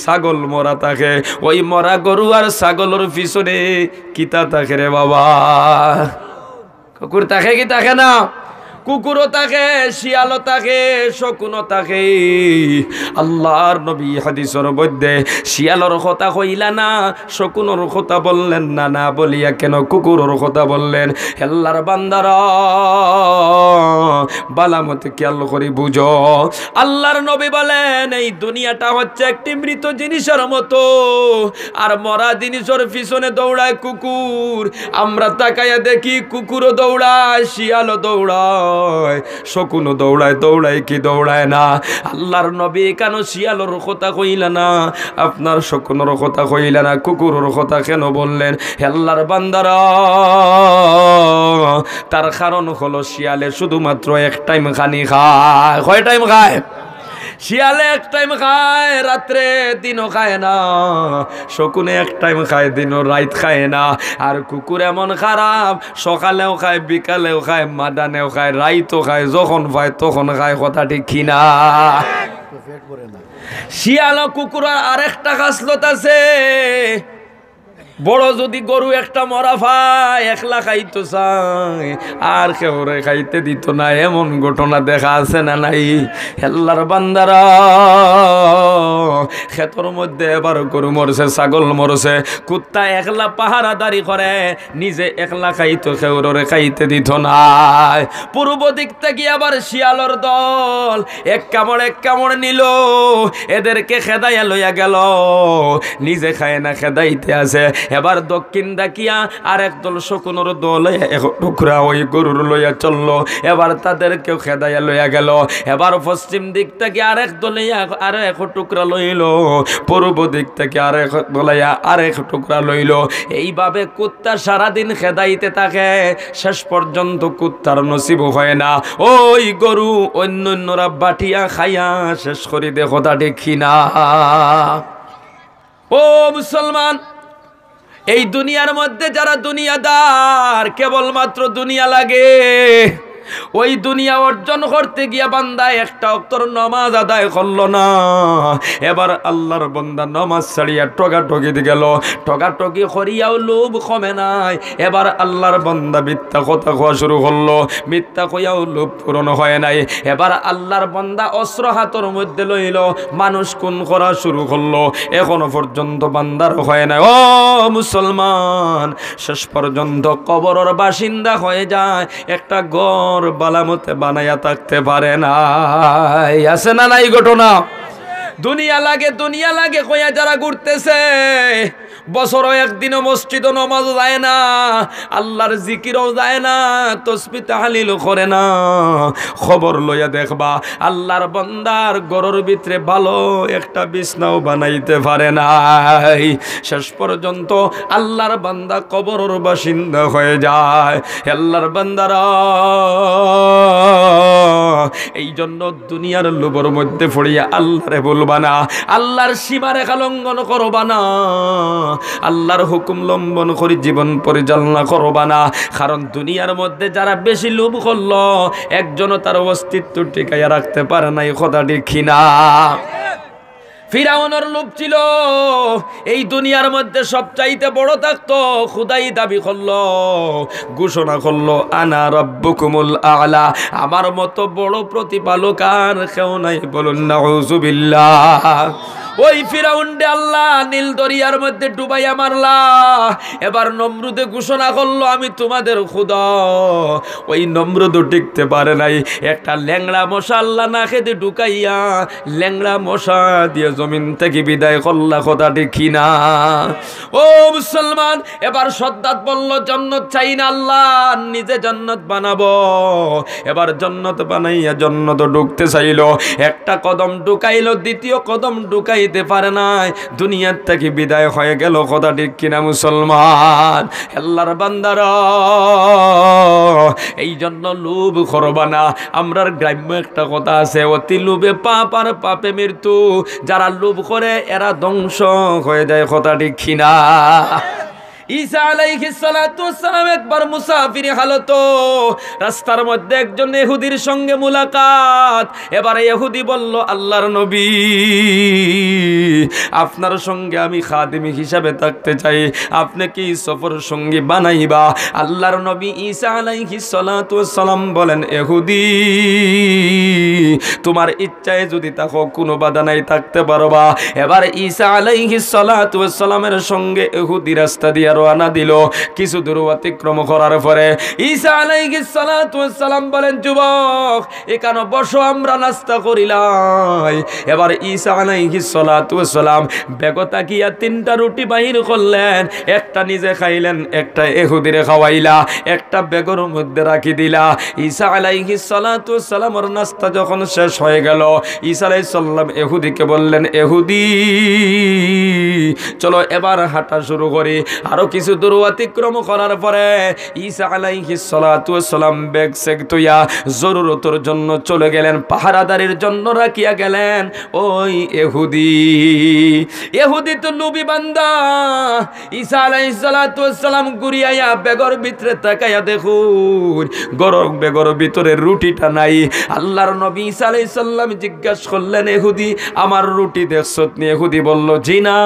ছাগল মরা থাকে, ওই মরা গরু আর ছাগলের পিছনে কিতা থাকে রে বাবা? কুকুর থাকে কি থাকে না? কুকুরও থাকে, শিয়ালও থাকে, শকুনও থাকে। আল্লাহর নবী হাদিসের মধ্যে শিয়ালর কথা কইলা না, শকুনের কথা বললেন না, না বলিয়া কেন কুকুরের কথা বললেন? আল্লাহর বান্দারা বালামত খেয়াল করে বুঝো। আল্লাহর নবী বলেন এই দুনিয়াটা হচ্ছে একটি মৃত জিনিসের মতো, আর মরা জিনিসের পিছনে দৌড়ায় কুকুর। আমরা তাকাইয়া দেখি কুকুরও দৌড়ায়, শিয়ালও দৌড়ায়, শকুনও দৌড়ায়, দৌড়ায় কি দৌড়ায় না? আল্লাহর নবী কেন শিয়ালের কথা কইলা না, আপনার শকুনের কথা কইলা না, কুকুরের কথা কেন বললেন? আল্লাহর বান্দারা, তার কারণ হলো শিয়ালে শুধুমাত্র এক টাইম খানি খায়। কয় টাইম খায়? শিয়ালে এক টাইম খায়, রাত্রে দিনও খায় না। শকুনে এক টাইম খায়, দিনও রাত খায় না। আর কুকুর এমন খারাপ, সকালেও খায়, বিকালেও খায়, মাদানেও খায়, রাইতও খায়, যখন পায় তখন খায়। কথা ঠিক কিনা? শিয়াল ও কুকুর আরেকটা খাসলত আছে, বড় যদি গরু একটা মরা ভাই একলা খাইতো চায়, আর কেউ খাইতে দিত না, এমন ঘটনা দেখা আছে না নাই? আল্লাহর বান্দারা, ক্ষেতর মধ্যে এবার গরু মরছে, ছাগল মরছে, কুত্তা একলা পাহারাদারি করে, নিজে একলা খাইতো, কেউরে খাইতে দিত না। পূর্ব দিক থেকে আবার শিয়ালর দল এক কামড় নিল, এদেরকে খেদাইয়া লইয়া গেল, নিজে খায় না, খেদাইতে আছে। এবার দক্ষিণ দাকিয়া আর একদল শকুনের দল এক টুকরা ওই গরুর লইয়া চললো, এবার তাদেরকেও খেদাইয়া লইয়া গেল। এবার পশ্চিম দিক থেকে আরেক দলে আর এক টুকরা লইল, পূর্ব দিক থেকে আরেক দলাইয়া আরেক টুকরা লইল। এইভাবে কুত্তা সারাদিন খেদাইতে থাকে, শেষ পর্যন্ত কুত্তার নসিব হয় না। ওই গরু অন্যরা বাটিয়া খাইয়া শেষ করি দে। কথা দেখি না? ও মুসলমান, এই দুনিয়ার মধ্যে যারা দুনিয়াদার, কেবলমাত্র দুনিয়া লাগে, ওই দুনিয়া অর্জন করতে গিয়া বান্দা একটা ওয়াক্তের নামাজ আদায় করলো না। এবার আল্লাহর বান্দা নামাজ ছাড়িয়া টগাটগি গেল, টগাটগি করিয়াও লোভ কমে নাই। এবার আল্লাহর বান্দা মিথ্যা কথা কোয়া শুরু করলো, মিথ্যা কইয়াও লোভ পূরণ হয় নাই। এবার আল্লাহর বান্দা অস্ত্র হাতের মধ্যে লইল, মানুষ খুন করা শুরু করলো, এখনো পর্যন্ত বান্দার হয় নাই। ও মুসলমান, শেষ পর্যন্ত কবরের বাসিন্দা হয়ে যায়, একটা ঘর বালামতে বানাইয়া থাকতে পারে না। আছে না নাই ঘটনা? দুনিয়া লাগে, দুনিয়া লাগে কইয়া যারা ঘুরতেছে, বছরও একদিনও মসজিদ নামাজ যায় না, আল্লাহর জিকিরও যায় না, তাসবিহ তাহলিল করে না। খবর লইয়া দেখবা আল্লাহর বান্দার ঘরের ভিতরে ভালো একটা বিছনাও বানাইতে পারে নাই। শেষ পর্যন্ত আল্লাহর বান্দা কবরের বাসিন্দা হয়ে যায়। আল্লাহর বান্দারা, এই জন্য দুনিয়ার লোভের মধ্যে পড়িয়া আল্লাহরে বলবা না, আল্লাহর সীমারেখা লঙ্ঘন করবা না, আল্লাহর হুকুম লঙ্ঘন করে জীবন পরিচালনা করবা না। কারণ দুনিয়ার মধ্যে যারা বেশি লোভ করলো, একজনও তার অস্তিত্ব টিকাইয়া রাখতে পারে নাই। কথা দেখি না? ফিরাউনের লোভ ছিল এই দুনিয়ার মধ্যে সবচাইতে বড় থাকতো, খুদাই দাবি করলো, ঘোষণা করলো, আনা রাব্বুকুমুল আ'লা, আমার মতো বড় প্রতিপালক আর কেউ নাই। বলুন নাউযুবিল্লাহ। ওই ফিরাউনডে আল্লাহ নীল দরিয়ার মধ্যে ডুবাইয়া মারলা। এবার নমরুদে ঘোষণা করলো, আমি তোমাদের খোদা। ওই নমরুদ টিকতে পারে নাই, একটা ল্যাংড়া মশা আল্লাহ না খেতে ঢুকাইয়া ল্যাংড়া মশা দিয়ে জমিন থেকে বিদায় করলা। কথা দেখি না? ও মুসলমান, এবার সদ্দাত বলল, জান্নাত চাই না, আল্লাহ নিজে জান্নাত বানাবো। এবার জান্নাত বানাইয়া জান্নাত ঢুকতে চাইলো, একটা কদম ঢুকাইলো, দ্বিতীয় কদম ঢুকাইতে পারে নাই, দুনিয়ার থেকে বিদায় হয়ে গেল। কথা ঠিক কিনা মুসলমান? আল্লাহর বান্দারা, এই জন্য লোভ করবা না। আমরার গ্রাম্য একটা কথা আছে, অতি লোভে পাপ আর পাপে মৃত্যু। যারা লোভ করে এরা ধ্বংস হয়ে যায়। কথা ঠিক কিনা? ঈসা আলাইহিস সালাতু ওয়াস সালাম একবার মুসাফির হালত, রাস্তার মধ্যে একজন ইহুদির সঙ্গে মুলাকাত। এবারে ইহুদি বলল, আল্লাহর নবী, আপনার সঙ্গে আমি খাদিম হিসাবে থাকতে চাই, আপনি কি সফর সঙ্গী বানাইবা? আল্লাহর নবী ঈসা আলাইহিস সালাতু ওয়াস সালাম বলেন, ইহুদি, তোমার ইচ্ছায় যদি থাকো কোনো বাধা নাই, থাকতে পারবা। এবার ঈসা আলাইহিস সালাতু ওয়াস সালামের সঙ্গে ইহুদি রাস্তা দিয়ে রওনা দিল। কিছু দূর অতিক্রম করার পরে ঈসা আলাইহিস সালাতু ওয়াস সালাম বলেন, যুবক, এখানে বসো, আমরা নাস্তা করিলাই। এবার ঈসা আলাইহিস সালাতু ওয়াস সালাম বেগো তাকিয়া 3টা রুটি বাহির করলেন, একটা নিজে খাইলেন, একটা ইহুদিরে খাওয়াইলা, একটা বেগর মধ্যে রাখি দিলা। ঈসা আলাইহিস সালাতু ওয়াস সালামের নাস্তা যখন শেষ হয়ে গেল, ঈসা আলাইহিস সালাম ইহুদিকে বললেন, ইহুদি, চলো এবার হাঁটা শুরু করি। আরো কিছু দূর অতিক্রম করার পরে ঈসা আলাইহিস সালাতু ওয়াস সালাম ব্যাগ সেক তুইয়া জরুরতের জন্য চলে গেলেন, পাহারাদারির জন্য রাখিয়া গেলেন ওই ইহুদি। ইহুদি তো নবী বান্দা। ঈসা আলাইহিস সালাতু ওয়াস সালাম ঘুরিয়া বেগর ভিতরে তাকায়া দেখুন, গরম বেগর ভিতরে রুটিটা নাই। আল্লাহর নবী ঈসা আলাইহিস সালাম জিজ্ঞাসা করলেন, ইহুদি, আমার রুটি দেখছো? ইহুদি বলল, জি না,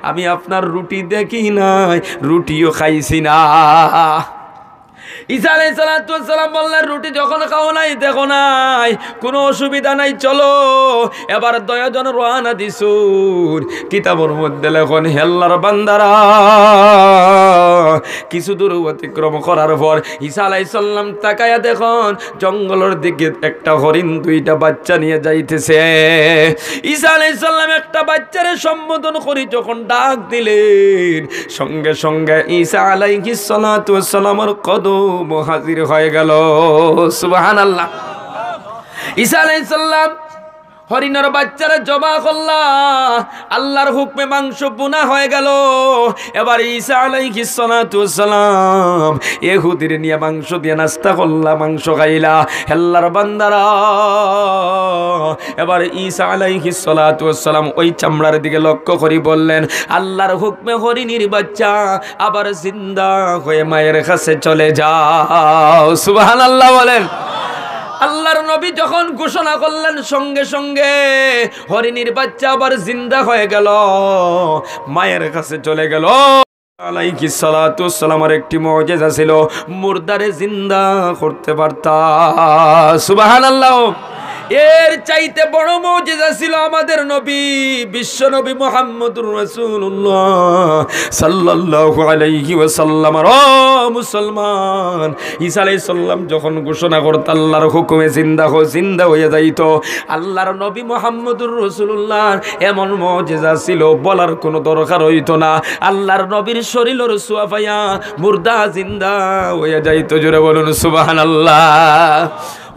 আমি আপনার রুটি দেখি নাই, রুটিও খাইছি না। ঈসা আলাইহিস সালাতু ওয়াস সালাম বললেন, রুটি যখন খাও নাই, দেখো নাই, কোনো অসুবিধা নাই, চলো। এবার দয়াজন রওনা দিছুন। কিতাবের মধ্যে লেখন, আল্লাহর বান্দারা, কিছু দূর অতিক্রম করার পর ঈসা আলাইহিস সালাম তাকায়া দেখুন, জঙ্গলের দিকে একটা হরিণ 2টা বাচ্চা নিয়ে যাইতেছে। ঈসা আলাইহিস সালাম একটা বাচ্চারে সম্বোধন করে যখন ডাক দিলেন, সঙ্গে সঙ্গে ঈসা আলাইহিস সালাতু ওয়াস সালামের কদম হাজির হয়ে গেল। সুবহানাল্লাহ। ঈসা আলাইহিস সালাম হরিণের বাচ্চারা জবা করলা, আল্লাহর হুকমে মাংস বুনা হয়ে গেল। এবার ঈসা আলাইহিস সালাতু ওয়াস সালাম ইহুদির নিয়ে মাংস দিয়ে নাস্তা করলা, মাংস খাইলা। আল্লাহর বান্দারা, এবার ঈসা আলাইহিস সালাতু ওয়াস সালাম ওই চামড়ার দিকে লক্ষ্য করে বললেন, আল্লাহর হুকমে হরিণীর বাচ্চা আবার জিন্দা হয়ে মায়ের কাছে চলে যাও। সুবহানাল্লাহ বলেন। আল্লাহর নবী যখন ঘোষণা করলেন, সঙ্গে সঙ্গে হরিণীর বাচ্চা আবার জিন্দা হয়ে গেল, মায়ের কাছে চলে গেল। আলাইহিস সালাতু ওয়াস সালামের একটি মুজিজা ছিল, মুর্দারে জিন্দা করতে পারতা। সুবহানাল্লাহ। এর চাইতে বড় মুজিজা ছিল আমাদের নবী, বিশ্ব নবী মুহাম্মদুর রাসূলুল্লাহ সাল্লাল্লাহু আলাইহি ওয়াসাল্লাম। ও মুসলমান, ঈসা আলাইহিস সালাম যখন ঘোষণা করত আল্লাহর হুকুমে জিন্দা হয়ে যাইতো, আল্লাহর নবী মুহাম্মদুর রাসূলুল্লাহ এমন মুজিজা ছিল, বলার কোনো দরকার হইতো না। আল্লাহর নবীর শরীরের সোয়া পায়া মুর্দা জিন্দা হয়ে যাইতো। জোরে বলুন সুবহানাল্লাহ।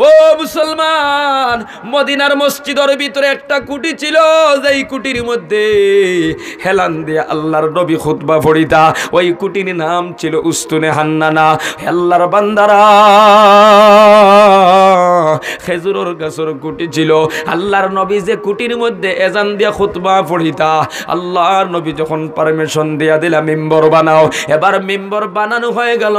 ও মুসলমান, মদিনার মসজিদের ভিতরে একটা কুটি ছিল, যেই কুটির মধ্যে হেলান দিয়ে আল্লাহর নবী খুতবা পড়িতা। ওই কুটির নাম ছিল উস্তুনে হান্নানা। আল্লাহর বান্দারা, খেজুরের গাছের কুটি ছিল। আল্লাহর নবী যে কুটির মধ্যে এজান দিয়া খুতবা পড়িতা, আল্লাহর নবী যখন পারমিশন দিয়া দিলা মিম্বর বানাও, এবার মিম্বর বানানো হয়ে গেল।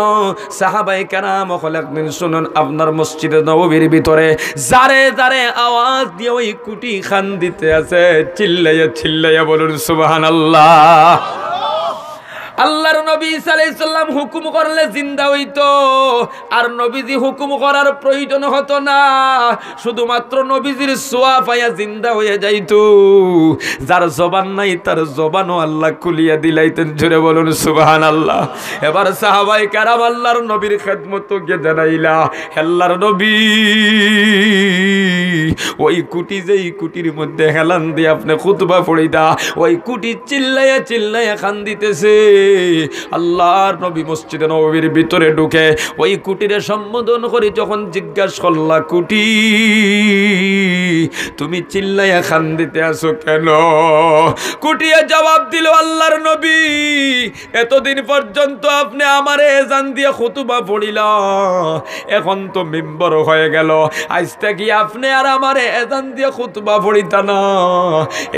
সাহাবায়ে কেরাম একদিন শুনুন, আপনার মসজিদে নববীর ভিতরে যারে যারে আওয়াজ দিয়ে ওই কুটি খান দিতে আছে, চিল্লাইয়া চিল্লাইয়া বলুন সুবহানাল্লাহ। আল্লাহর নবী ঈসা আলাইহিস সালাম হুকুম করলে জিন্দা হইতো, আর নবীজি হুকুম করার প্রয়োজন হতো না, শুধুমাত্র নবীজির সোয়া পায়া জিন্দা হয়ে যাইতো। যার জবান নাই তার জবানও আল্লাহ খুলিয়া দিলাইতেন। জোরে বলুন সুবহানাল্লাহ। এবার সাহাবায়ে কেরাম আল্লাহর নবীর খেদমত কে জানাইলা, আল্লাহর নবী ওই কুটি, যেই কুটির মধ্যে হেলান দিয়ে আপনি খুতবা পড়িতা, ওই কুটি চিল্লাইয়া চিল্লাইয়া খান দিতেছে। আল্লাহর নবী মসজিদে নববীর ভিতরে ঢুকে ওই কুটিরে সম্বোধন করে যখন জিজ্ঞাসা করলা, কুটি তুমি চিল্লাইয়া খান দিতে আসো কেন? কুটিয়ে জবাব দিল, আল্লাহর নবী, এতদিন পর্যন্ত আপনি আমারে এজান দিয়ে খুতুবা পড়িলা, এখন তো মিম্বর হয়ে গেল, আজ থেকে আপনি আর আমারে এজান দিয়ে খুতুবা পড়িতা না,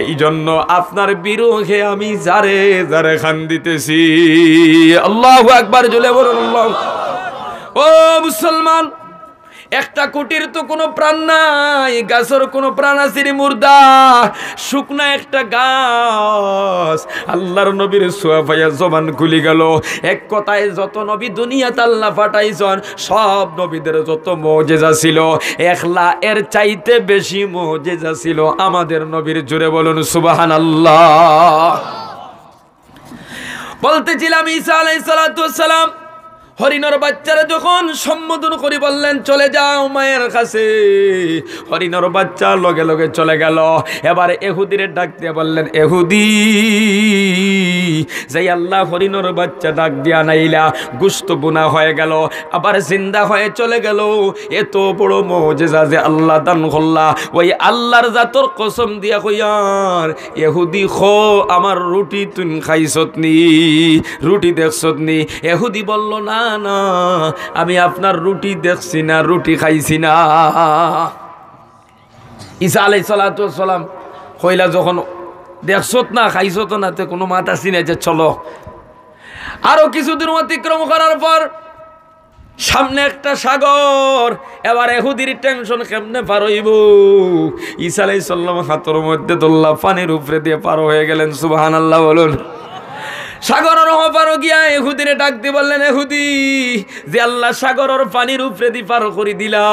এই জন্য আপনার বিরুদ্ধে আমি যারে যারে খান দিতেছি। আল্লাহু আকবার, জোরে বলুন আল্লাহ। ও মুসলমান, একটা কুটির তো কোনো প্রাণ নাই, গাছের কোনো প্রাণ আছে রে? মুর্দা, শুকনা একটা গাছ। আল্লাহর নবীর সোয়া পাইয়া জবান খুলি গেল। এক কথায় যত নবী দুনিয়াতে আল্লাহ পাঠাইছেন, সব নবীদের যত মুজিজা ছিল, একলা এর চাইতে বেশি মুজিজা ছিল আমাদের নবীর। জোরে বলুন সুবহানাল্লাহ। বলতেছিলাম, ঈসা আলাইহিস সালাতু ওয়াস সালাম হরিণর বাচ্চারা যখন সম্বোধন করে বললেন, চলে যাও মায়ের কাছে, হরিণর বাচ্চা লগে লগে চলে গেল। এবার এহুদিরে ডাক দিয়ে বললেন, এহুদি, যেই আল্লাহ হরিণর বাচ্চা ডাক দিয়া নাইলা, গুস্ত বুনা হয়ে গেল, আবার জিন্দা হয়ে চলে গেল, এত বড় মুজিজা যে আল্লাহ দান করলা, ওই আল্লাহর জাতর কসম দিয়া কইয়ার, এহুদি খো আমার রুটি তুই খাইছত নি, রুটি দেখছত নি? এহুদি বলল, না না, আমি আপনার রুটি দেখছি না, রুটি খাইছি না। ঈসা আলাইহিস সালাতু ওয়াস সালাম কইলা, যখন দেখছত না, খাইছত না, তে কোনো মাথা চিনে যে চলো। আরো কিছুদিন অতিক্রম করার পর সামনে একটা সাগর। এবার এহুদির টেনশন, কেমনে পার হইব? ঈসা আলাইহিস সালাম হাতের মধ্যে দোল্লা পানির উপরে দিয়ে পার হয়ে গেলেন। সুবহানাল্লাহ বলুন। সাগরের ওপারে গিয়া এহুদিরে ডাক দিয়ে বললেন, এহুদি, যে আল্লাহ সাগরের পানির উপরে দি পার করে দিলা,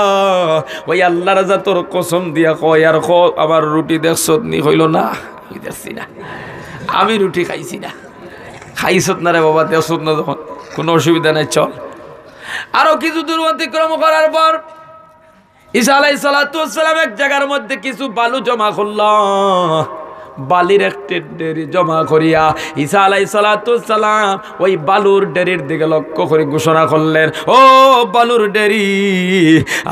ওই আল্লাহর জাতর কসম দিয়া কয় আর ক, আমার রুটি দেখছত নি? হইল না, আমি দেখছি না, আমি রুটি খাইছি না। খাইছত না রে বাবা, দেখছত না যখন, কোনো অসুবিধা নাই, চল। আরো কিছু দূর অতিক্রম করার পর ঈসা আলাইহিস সালাতু ওয়াস সালাম এক জায়গার মধ্যে কিছু বালু জমা করলাম, বালির একটি ডেরি জমা করিয়া ঈসা আলাইহিস সালাতু ওয়াস সালাম ওই বালুর ডেরির দিকে লক্ষ্য করে ঘোষণা করলেন, ও বালুর ডেরি,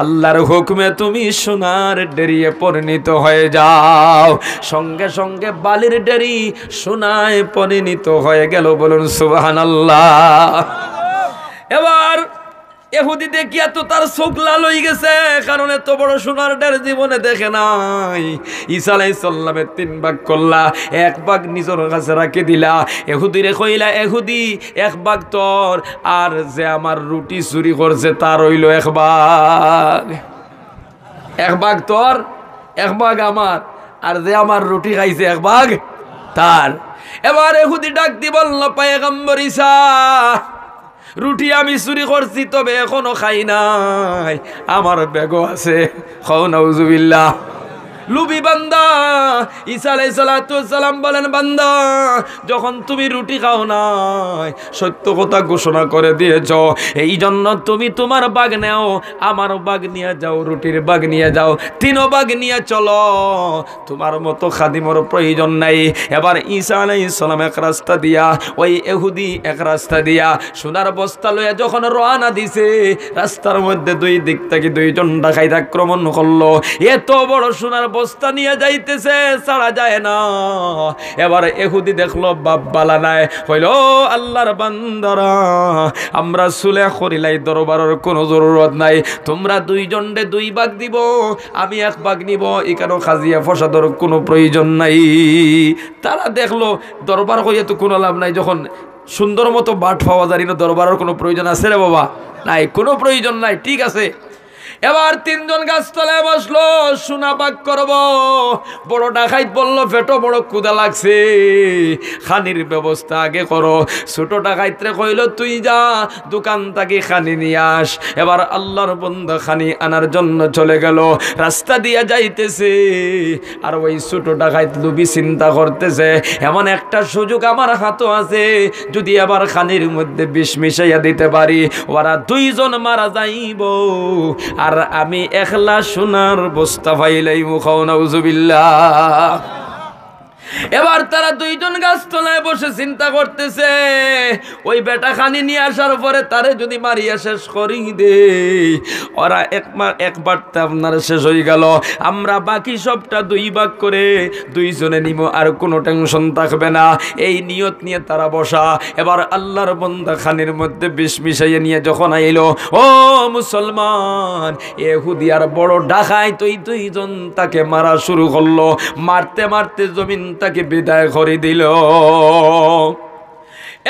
আল্লাহর হুকুমে তুমি সোনার ডেরিয়ে পরিণত হয়ে যাও। সঙ্গে সঙ্গে বালির ডেরি সোনায় পরিণত হয়ে গেল। বলুন সুবহানাল্লাহ। এবার এহুদি দেখিয়া তো তার চোখ লাল হয়ে গেছে, কারণ এত বড় সোনার ডের জীবনে দেখে নাই। ঈসা আলাইহিস সালামের 3 ভাগ করলা, 1 ভাগ নিজের কাছে রাখি দিলা। এহুদিরে কইলা, এহুদি, 1 ভাগ তোর, আর যে আমার রুটি চুরি করছে তার হইল 1 ভাগ। 1 ভাগ তোর, 1 ভাগ আমার, আর যে আমার রুটি খাইছে 1 ভাগ তার। এবার এহুদি ডাক দি বলল, পয়গম্বর ঈসা, রুটি আমি চুরি করছি, তবে এখনো খাই নাই, আমার ব্যাগও আছে। খাও নাউজুবিল্লাহ। লুবি বান্দা। ঈসা আলাইহিস সালাতু ওয়াস সালাম বলেন, বান্দা, যখন তুমি রুটি খাও নাই, সত্য কথা ঘোষণা করে দিয়েছ, এই জন্য তুমি তোমার বাগ নেও, আমার বাগ নিয়ে যাও, রুটির বাগ নিয়ে যাও, 3 ভাগ নিয়ে চলো, তোমার মতো খাদিমর প্রয়োজন নাই। এবার ঈসা আলাইহিস সালাম এক রাস্তা দিয়া, ওই এহুদি এক রাস্তা দিয়া সোনার বস্তা লইয়া যখন রওনা দিছে, রাস্তার মধ্যে 2 দিক থেকে 2 জন ডাকাইত আক্রমণ করলো। এত বড় সোনার বস্তা নিয়ে যাইতেছে, ছাড়া যায় না। এবার এহুদি দেখলো বাপ বালা নাই, কইল, আল্লাহর বান্দারা, আমরা সুলেহ করিলাই, দরবারের কোনো জরুরত নাই, তোমরা 2 জনে 2 ভাগ দিব, আমি 1 ভাগ নিব, এখানে খাজিয়া ফসাদর কোনো প্রয়োজন নাই। তারা দেখলো দরবার কইয়া তো কোনো লাভ নাই, যখন সুন্দর মতো বাট পাওয়া যায় না, দরবারের কোনো প্রয়োজন আছে রে বাবা? নাই, কোনো প্রয়োজন নাই। ঠিক আছে, এবার 3 জন গাছতলায় বসলো, সোনা পাক করব। বড় ডাকাইত বলল, পেটো বড় ক্ষুধা লাগছে, খানির ব্যবস্থা আগে করো। ছোট ডাকাইতরে কইল, তুই যা দোকান থেকে খানি নিয়ে আস। এবার আল্লাহর বান্দা খানি আনার জন্য চলে গেল, রাস্তা দিয়ে যাইতেছে, আর ওই ছোট ডাকাইত লুবি চিন্তা করতেছে, এমন একটা সুযোগ আমার হাতও আছে, যদি আবার খানির মধ্যে বিষ মিশাইয়া দিতে পারি, ওরা 2 জন মারা যাইব, আর আমি একলা সোনার বস্তা পাইলাই। মুখাও নাউজুবিল্লাহ। এবার তারা দুইজন গাছতলায় বসে চিন্তা করতেছে, ওই বেটা খানি নিয়ে আসার পরে তারে যদি মারিয়া শেষ করি দে, ওরা একবার আপনার শেষ হয়ে গেল, আমরা বাকি সবটা দুই ভাগ করে দুইজনে নিব, আর কোনো টেনশন থাকবে না। এই নিয়ত নিয়ে তারা বসা। এবার আল্লাহর বান্দা খানির মধ্যে বিষ মিশাইয়ে নিয়ে যখন আইলো, ও মুসলমান, ইহুদি আর বড় ডাকাইত ওই দুইজন তাকে মারা শুরু করলো। মারতে মারতে জমিন তাকে বিদায় করে দিল।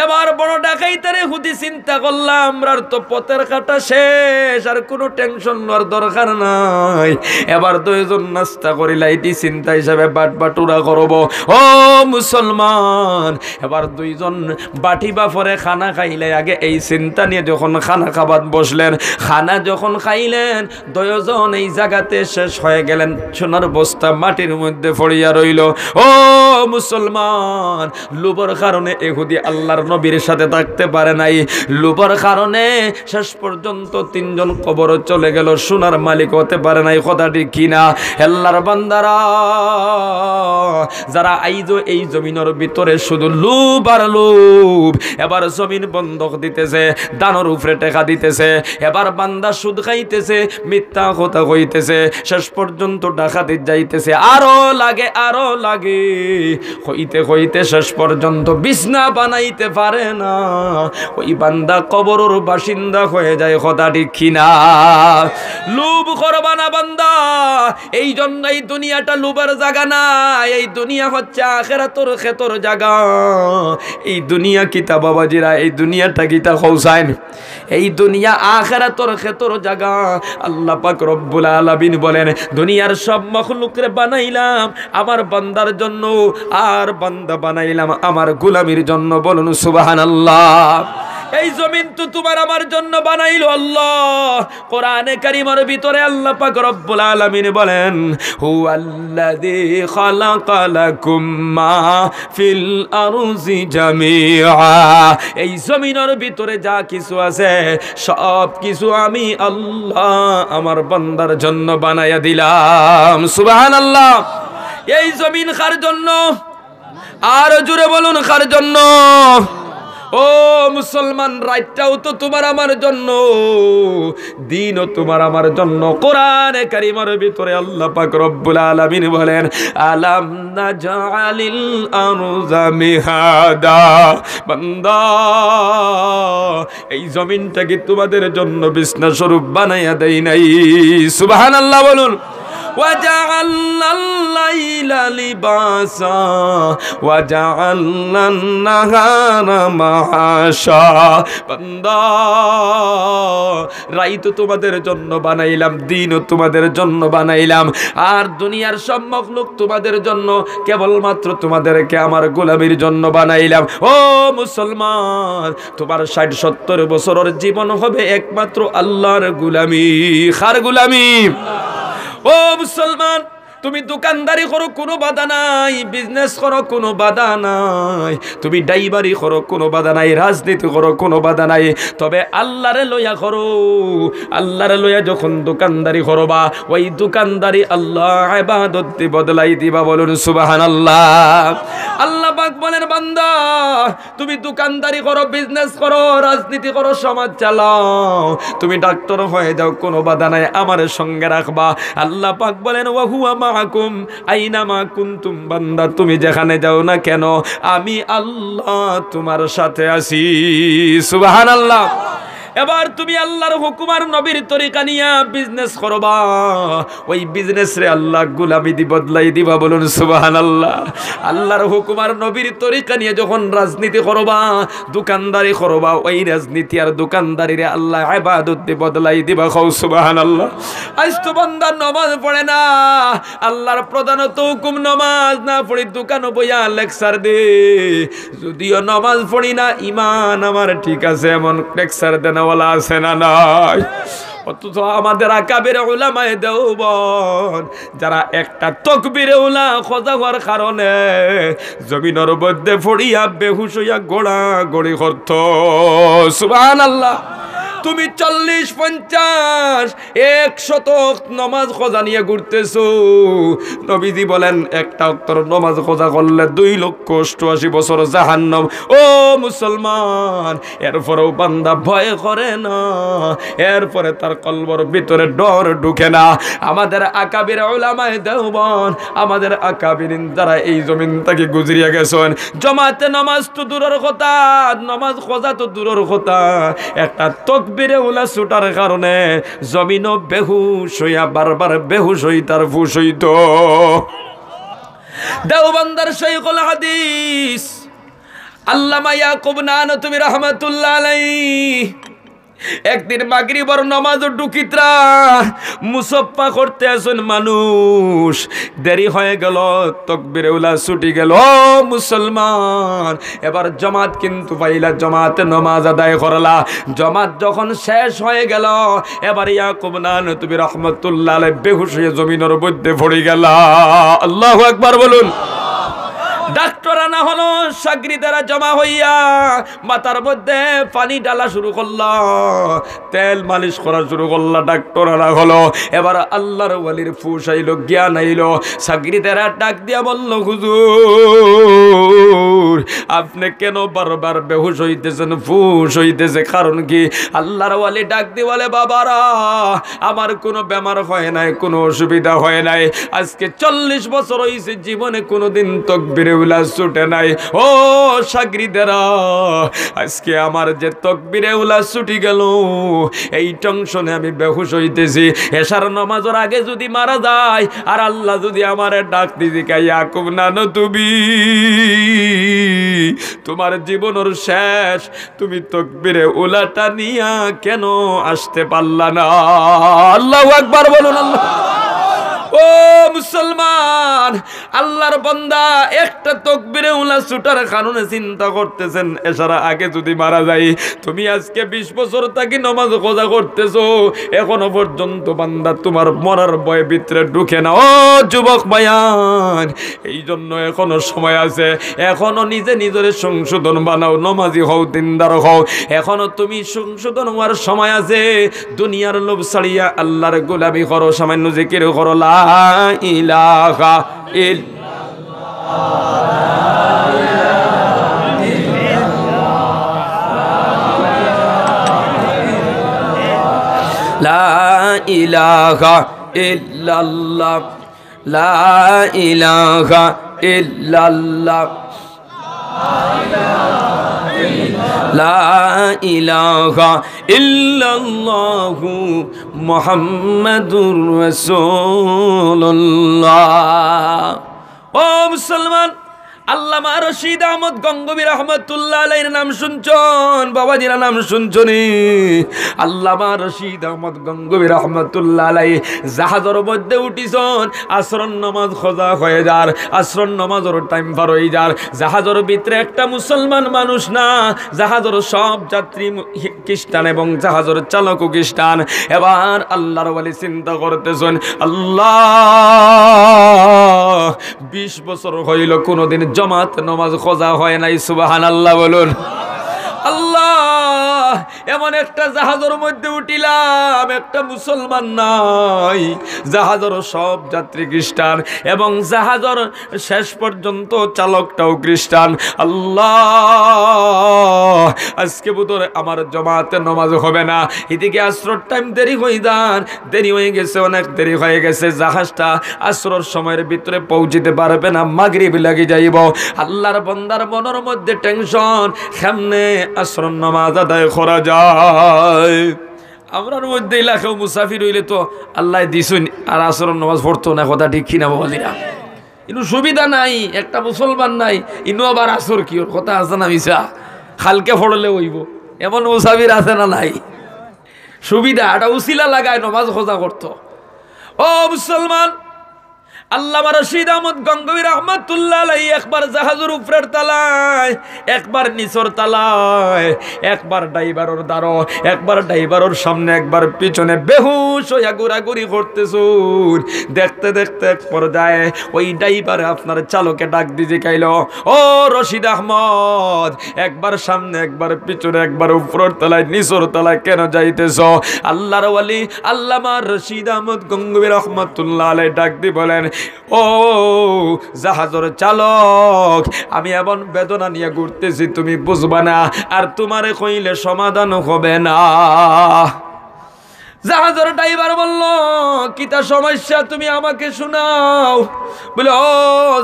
এবার বড় ডাকাইতের ইহুদি চিন্তা করলাম, আমরার তো পথের কাটা শেষ, আর কোনো টেনশন নেওয়ার দরকার নাই। এবার দুইজন নাস্তা করিলাইটি চিন্তা হিসাবে বাটুরা করব। ও মুসলমান, এবার দুইজন বাটি বাফরে খানা খাইলে, আগে এই চিন্তা নিয়ে যখন খানা খাবার বসলেন, খানা যখন খাইলেন, দুইজন এই জায়গাতে শেষ হয়ে গেলেন। সোনার বস্তা মাটির মধ্যে পড়িয়া রইল। ও মুসলমান, লোভের কারণে ইহুদি আল্লাহর নবীর সাথে থাকতে পারে নাই। লোভের কারণে শেষ পর্যন্ত তিনজন কবরে চলে গেল, সোনার মালিক হতে পারে নাই। কথাটি কিনা? আল্লাহর বান্দারা যারা আইজো এই জমিনের ভিতরে শুধু লোভ আর লোভ, এবার জমিন বন্ধক দিতেছে, দানের উপরে টাকা দিতেছে, এবার বান্দা সুদ খাইতেছে, মিথ্যা কথা কইতেছে, শেষ পর্যন্ত ডাকাতি যাইতেছে, আরো লাগে আরো লাগে, হইতে হইতে শেষ পর্যন্ত বিছনা বানাইতে পারে না। ওই বান্দা কবরের বাসিন্দা হয়ে যায়। কথাটি কিনা? লোভ করবা না বান্দা। এই জন্য এই দুনিয়াটা লোভের জায়গা না, এই দুনিয়া হচ্ছে আখিরাতের খেতর জায়গা। এই দুনিয়া কিতা বাবাজিরা, এই দুনিয়াটা কিতা খৌসাইন, এই দুনিয়া আখিরাতের খেতর জায়গা। আল্লাহ পাক রব্বুল আলামিন বলেন, দুনিয়ার সব মাখলুকরে বানাইলাম আমার বান্দার জন্য, আর বান্দা বানাইলাম আমার গোলামির জন্য। বলুন সুবহানাল্লাহ। এই জমিন তো তোমার আমার জন্য বানাইলো আল্লাহ। কোরআনে কারীমের ভিতরে আল্লাহ পাক রব্বুল আলামিন বলেন, হুয়াল্লাযী খালাকালাকুম মা ফিল আরজি জামিআ। এই জমিনের ভিতরে যা কিছু আছে সব কিছু আমি আল্লাহ আমার বান্দার জন্য বানায়া দিলাম। সুবহানাল্লাহ। এই জমিন কার জন্য? আর জোরে বলুন, কার জন্য? ও মুসলমান, রাতটাও তো তোমার আমার জন্য, দিনও তোমার আমার জন্য। কোরআনে কারীমের ভিতরে আল্লাহ পাক রব্বুল আলামিন বলেন, আলাম নাজআলিল আরযা মিহাদা। বান্দা, এই জমিনটাকে তোমাদের জন্য বিছনা স্বরূপ বানাইয়া দেই নাই? সুবহানাল্লাহ বলুন। وجعلنا الليل لباسا وجعلنا النهار معاشا। বান্দা, রাত তোমাদের জন্য বানাইলাম, দিনও তোমাদের জন্য বানাইলাম, আর দুনিয়ার সব মাখলুক তোমাদের জন্য, কেবলমাত্র তোমাদেরকে আমার গোলামির জন্য বানাইলাম। ও মুসলমান, তোমার 60-70 বছরের জীবন হবে একমাত্র আল্লাহর গোলামি। কার গোলামি? ও মুসলমান, তুমি দোকানদারি করো কোনো বাধা নাই, বিজনেস করো কোনো বাধা নাই, তুমি ড্রাইভারি করো কোনো বাধা নাই, রাজনীতি করো কোনো বাধা নাই, তবে আল্লাহরে লইয়া করো। আল্লাহরে লইয়া যখন দোকানদারি করবা, ওই দোকানদারি আল্লাহ ইবাদত বদলাই দিবা। বলুন সুবহানাল্লাহ। আল্লাহ পাক বলেন, বান্দা তুমি দোকানদারি করো, বিজনেস করো, রাজনীতি করো, সমাজ চালাও, তুমি ডাক্তার হয়ে যাও, কোনো বাধা নাই, আমার সঙ্গে রাখবা। আল্লাহ পাক বলেন, ওয়া হুয়া মাআকুম আইনামা কুনতুম। বান্দা, তুমি যেখানে যাও না কেন, আমি আল্লাহ তোমার সাথে আছি। সুবহানাল্লাহ। এবার তুমি আল্লাহর হুকুম আর নবীর তরিকা নিয়া বিজনেস করবা, ওই বিজনেস রে আল্লাহ গোলামি দি বদলাই দিবা। বলুন সুবহানাল্লাহ। আল্লাহর হুকুম আর নবীর তরিকা নিয়ে যখন রাজনীতি করবা, দোকানদারি করবা, ওই রাজনীতি আর দোকানদারি রে আল্লাহ ইবাদত দি বদলাই দিবা। খাও সুবহানাল্লাহ। আজ তো বান্দা নামাজ পড়ে না, আল্লাহর প্রধানত হুকুম নামাজ না পড়ি দোকানে বইয়া লেকচার দে। যদিও নামাজ পড়ি না, ইমান আমার ঠিক আছে এমন লেকচার দেন ওয়ালা আছে না নাই? অথচ আমাদের আকাবের উলামায়ে দেওবন্দ যারা একটা তাকবীরে উলা খোদা হওয়ার কারণে জমিনের মধ্যে পড়িয়া বেহুশ হইয়া গোড়া গড়ি করত। সুবহানাল্লাহ। তুমি 40-50 100 নমাজ খোঁজা নিয়ে ঘুরতেছো। নবীজি বলেন একটা ওয়াক্তের নমাজ খোঁজা করলে 2,88,000 বছর জাহান্নাম। ও মুসলমান, এরপরেও বান্দা ভয় করে না, এরপরে তার কলবর ভিতরে ডর ঢুকে না। আমাদের আকাবির উলামায়ে দেওবন্দ, আমাদের আকাবিরিন যারা এই জমিন থেকে গুজরিয়া গেছেন, জমাতে নামাজ তো দূরের কথা, নামাজ খোঁজা তো দূরের কথা, একটা তাকবীরে উলা ছুটার কারণে জমিনও বেহুশ হইয়া বারবার বেহুশ হই তার ফুস হইত। দেওবন্দের শাইখুল হাদিস আল্লামা ইয়াকুব নানতুবি রহমাতুল্লাহ আলাইহি একদিন মাগরিবর নামাজ ঢুকিত্রা মুসাফা করতে আসেন মানুষ, দেরি হয়ে গেল, তাকবীরে উলা ছুটি গেল। ও মুসলমান, এবার জমাত কিন্তু পাইলা, জমাতে নামাজ আদায় করলা। জমাত যখন শেষ হয়ে গেল, এবার ইয়াকুব নানতুবি রহমাতুল্লাহ আলাইহি বেহুশ হয়ে জমিনের মধ্যে পড়ে গেল। আল্লাহু আকবার বলুন। ডাক্তার আনা হলো, সাগরিদেরা জমা হইয়া মাথার মধ্যে পানি ডালা শুরু করলা, তেল মালিশ করা শুরু করলা। ডাক্তার আনা হলো, এবার আল্লাহর ওয়ালির ফুস আইলো, জ্ঞান আইলো। সাগরিদেরা ডাক দিয়া বলল, হুজুর আপনি কেন বারবার বেহুশ হইতেছেন, ফুস হইতেছে, কারণ কি? আল্লাহর ওয়ালি ডাক দিয়ে বলে, বাবারা আমার কোনো বেমার হয় নাই, কোনো অসুবিধা হয় নাই, আজকে 40 বছর হইছে জীবনে কোনোদিন তাকবীরে উলা ছুটে নাই। ও সাগরিদেরা, আজকে আমার যে তাকবীরে উলা ছুটি গেল, এই টেনশনে আমি বেহুশ হইতেছি। এশার নামাজের আগে যদি মারা যায়, আর আল্লাহ যদি আমারে ডাক দিদি কা ইয়াকুব নানতুবি, তোমার জীবনের শেষ, তুমি তাকবীরে উলাটা নিয়া কেন আসতে পারলা না? আল্লাহু আকবার বলুন। আল্লাহ। ও মুসলমান, আল্লাহর বান্দা একটা তাকবীরে উলা ছুটার কারণে চিন্তা করতেছেন এছাড়া আগে যদি মারা যায়। তুমি আজকে 20 বছর থাকি নামাজ রোজা করতেছো, এখনো পর্যন্ত বান্দা তোমার মরার ভয় ভিতরে ঢুকে না। ও যুবক ভাইয়ান, এই জন্য এখনো সময় আছে, এখনো নিজে নিজের সংশোধন বানাও, নামাজি হও, দিনদার হও, এখনো তুমি সংশোধন হওয়ার সময় আছে। দুনিয়ার লোভ ছাড়িয়া আল্লাহর গোলামি করো, সামান্য জিকির করো, লা ইলাহা ইল্লাল্লাহ, লা ইলাহা ইল্লাল্লাহ, লা ইলাহা ইল্লাল্লাহ, লা ইলাহা ইল্লাল্লাহু মুহাম্মাদুর রাসূলুল্লাহ। ও মুসলমান, আল্লামা রশিদ আহমদ গঙ্গবী রহমাতুল্লাহ আলাইহির নাম শুনছন? বাবাজিরা নাম শুনছনি? আল্লামা রশিদ আহমদ গঙ্গবী রহমাতুল্লাহ আলাইহি জাহাজের মধ্যে উঠিছন, আসরন নামাজ খোঁজা হয়ে যার, আসরন নামাজের টাইম পার হয়ে যার। জাহাজের ভিতরে একটা মুসলমান মানুষ না, জাহাজের সব যাত্রী খ্রিস্টান এবং জাহাজের চালকও খ্রিস্টান। এবার আল্লাহর ওয়ালি চিন্তা করতেছেন, আল্লাহ 20 বছর হইল কোনোদিন জমাত নামাজ খোঁজা হয় নাই। সুবহানাল্লাহ বলুন। আল্লাহ, এমন একটা জাহাজের মধ্যে উঠিলাম, একটা মুসলমান নাই, জাহাজের সব যাত্রী খ্রিস্টান এবং জাহাজের শেষ পর্যন্ত চালকটাও খ্রিস্টান। আল্লাহ, আজকে বোধহয় আমার জমাতে নামাজ হবে না। এদিকে আসরের টাইম দেরি হয়ে যান, দেরি হয়ে গেছে, অনেক দেরি হয়ে গেছে, জাহাজটা আসরের সময়ের ভিতরে পৌঁছিতে পারবে না, মাগরিব লাগি যাইব। আল্লাহর বান্দার মনের মধ্যে টেনশন, কেমনে আসরের নামাজ আদায় করা যায়। আমরার মধ্যে এলাকাও মুসাফির হইলে তো আল্লাহ দিছুন আর আসরের নামাজ পড়তো না, কথা ঠিক কিনা বাবাজিরা? ইনু সুবিধা নাই, একটা মুসলমান নাই, ইনু আবার আসর কি ওর কথা আছে না মিশা, খালকে ফড়লে হইব, এমন মুসাফির আছে না নাই? সুবিধা একটা উসিলা লাগায় নামাজ খোঁজা করতো। ও মুসলমান, আল্লামা রশিদ আহমদ গঙ্গোহী রহমাতুল্লাহ আলাইহি একবার জাহাজের উপরের তালায়, একবার নিচের তালায়, একবার ড্রাইভারের দ্বারো, একবার ড্রাইভারের সামনে, একবার পিছনে বেহুশ হইয়া ঘোরাঘুরি করতেছুন। দেখতে দেখতে এক পর্যায়ে ওই ড্রাইভারে আপনার চালকে ডাক দিয়ে খাইল, ও রশিদ আহমদ, একবার সামনে, একবার পিছনে, একবার উপরের তলায়, নিচের তলায় কেন যাইতেছ? আল্লাহর ওয়ালি আল্লামা রশিদ আহমদ গঙ্গোহী রহমাতুল্লাহ আলাইহি ডাক দিয়ে বলেন, ও জাহাজের চালক, আমি এমন বেদনা নিয়ে ঘুরতেছি তুমি বুঝবা না, আর তোমারে কইলে সমাধান হবে না। জাহাজের ড্রাইভার বলল, কিতা সমস্যা তুমি আমাকে শোনাও। বলে, ও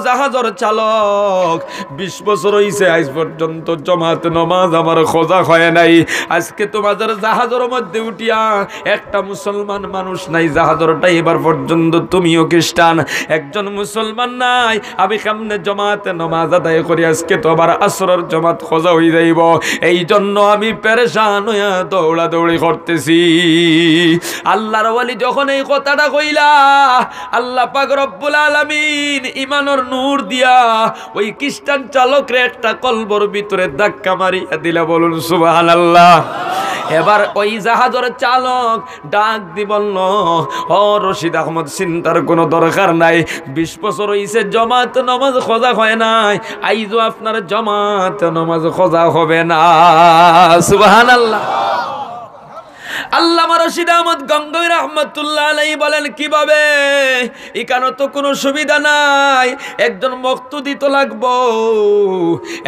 জাহাজের চালক, 20 বছর হইছে আজ পর্যন্ত জামাত নামাজ আমার খোঁজা হয় নাই। আজকে তোমাদের জাহাজের মধ্যে উঠিয়া একটা মুসলমান মানুষ নাই, জাহাজের ড্রাইভার পর্যন্ত তুমিও খ্রিস্টান, একজন মুসলমান নাই। আমি কেমনে জামাত নামাজ আদায় করি? আজকে তো আবার আসরের জামাত খোঁজা হয়ে যাইব, এই জন্য আমি পেরেশান হইয়া দৌড়াদৌড়ি করতেছি। আল্লাহর ওয়ালি যখন এই কথাটা কইলা, আল্লাহ পাক রব্বুল আলামিন ইমানের নূর দিয়া ওই খ্রিস্টান চালকরে একটা কলবর ভিতরে ধাক্কা মারিয়া দিলা। বলুন সুবহানাল্লাহ। এবার ওই জাহাজের চালক ডাক দি বলল, ও রশিদ আহমদ, চিন্তার কোনো দরকার নাই, 20 বছর হইছে জামাত নামাজ খোঁজা হয় নাই, আইজও আপনার জামাত নামাজ খোঁজা হবে না। সুবহানাল্লাহ। আল্লামা রশিদ আহমদ গঙ্গোহী রহমাতুল্লাহ আলাইহি বলেন, কিভাবে? এখানে তো কোনো সুবিধা নাই, একজন মুক্তদি তো লাগবো,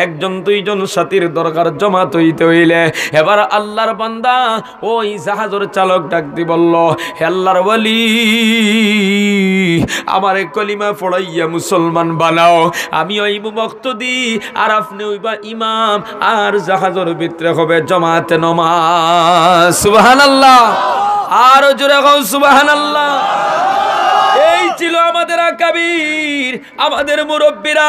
একজন দুইজন সাথীর দরকার জামাত হইতে হইলে। এবার আল্লাহর বান্দা ওই জাহাজের চালক ডাক দি বলল, হে আল্লাহর ওয়ালি, আমারে কলিমা পড়াইয়া মুসলমান বানাও, আমি ওই মুক্তদি, আর আপনি হইবা ইমাম, আর জাহাজের ভিতরে হবে জামাতে নামাজ। সুবহানাল্লাহ। আর জোরে কও সুবহানাল্লাহ। এই ছিল আমাদের আকাবির, আমাদের মুরব্বীরা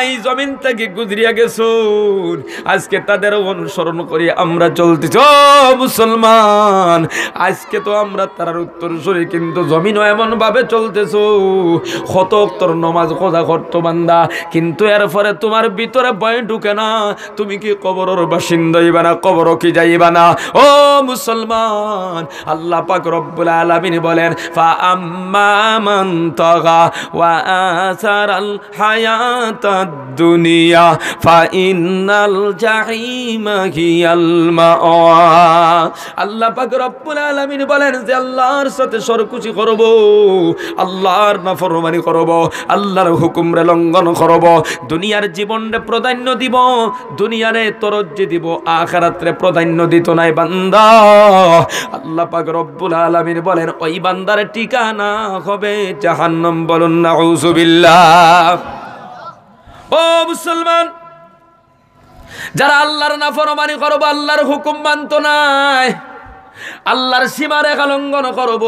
এই জমিন থেকে গুজরিয়া গেছুন, আজকে তাদের অনুসরণ করি আমরা চলতেছি। ও মুসলমান, আজকে তো আমরা তার উত্তরসূরি, কিন্তু জমিনও এমন ভাবে চলতেছ, কত তোর নমাজ খোঁজা করতো বান্দা, কিন্তু এরপরে তোমার ভিতরে ভয় ঢুকে না, তুমি কি কবরের বাসিন্দা হইবা না, কবরও কি যাইবা না? ও মুসলমান, আল্লাহ পাক রব্বুল আলামিন বলেন, ফা আম্মা মান তাগা ওয়া আসারাল হায়াতাদ দুনিয়া ফা ইন্নাল জাহিমা হিয়াল মাওয়া। আল্লাহ পাক রব্বুল আলামিন বলেন যে আল্লাহর সাথে সরকুচি করব, আল্লাহর নাফরমানি করব, আল্লাহর হুকুমরে লঙ্ঘন করব, দুনিয়ার জীবনে প্রাধান্য দিব, দুনিয়ারে তরজ্জি দিব, আখিরাতে প্রাধান্য দিত নাই বান্দা। আল্লাহ পাক রব্বুল আলামিন বলেন ওই বান্দার ঠিকানা হবে জাহান্নাম। বলুন নাউযুবিল্লাহ। ও মুসলমান, যারা আল্লাহর নাফরমানি করব, আল্লাহর হুকুম মানত নাই, আল্লাহর সীমারেখা লঙ্ঘন করব,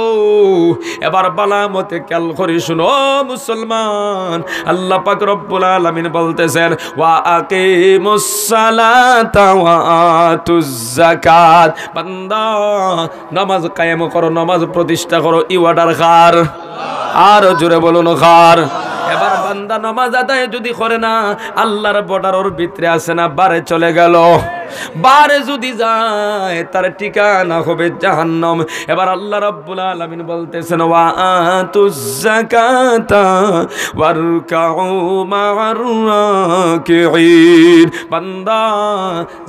এবার বালামতে খেয়াল করে শুনো মুসলমান। আল্লাহ পাক রব্বুল আলামিন বলতেছেন, ওয়া আকিমুস সালাতা ওয়া আতুজ যাকাত। বান্দা নামাজ কায়েম করো, নামাজ প্রতিষ্ঠা করো, ই অর্ডার কার? আর জোরে বলুন কার? এবার বান্দা নামাজ আদায় যদি করে না, আল্লাহর বর্ডারের ভিতরে আছে না, বারে চলে গেল, বারে যদি যায় তার ঠিকানা হবে জাহান্নাম। এবার আল্লাহ রাব্বুল আলামিন বলতেছেন, ওয়া আতুজ যাকাতা ওয়ারকাউ মা'আর রাকিঈন। বান্দা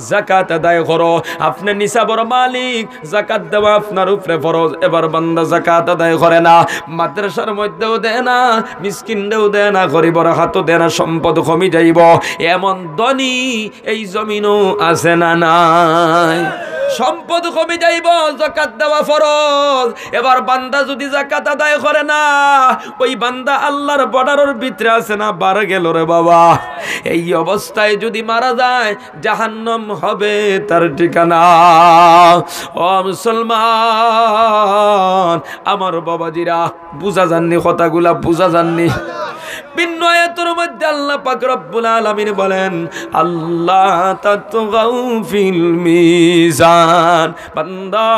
যাকাত আদায় করো, আপনি নিসাবের মালিক, যাকাত দেওয়া আপনার উপরে ফরজ। এবার বান্দা যাকাত আদায় করে না, মাদ্রাসার মধ্যেও দেয় না, মিসকিনদেরও দেয় না, গরিবের হাতও দেয় না, সম্পদ কমে যাইব, এমন ধনী এই জমিনও আছে না নাই? সম্পদ কমে যাইব, যাকাত দেওয়া ফরজ। এবার বান্দা যদি যাকাত আদায় করে না, ওই বান্দা আল্লাহর বর্ডারের ভিতরে আছে না, বার গেল রে বাবা। এই অবস্থায় যদি মারা যায়, জাহান্নাম হবে তার ঠিকানা। ও মুসলমান, আমার বাবাজিরা, বুঝা যাননি কথাগুলা? বুঝা যাননি? ভিন্ন আয়াতের মধ্যে আল্লাহ পাক রব্বুল আলামিন বলেন, আল্লাহ তাতগাউ ফিল মিজান। বান্দা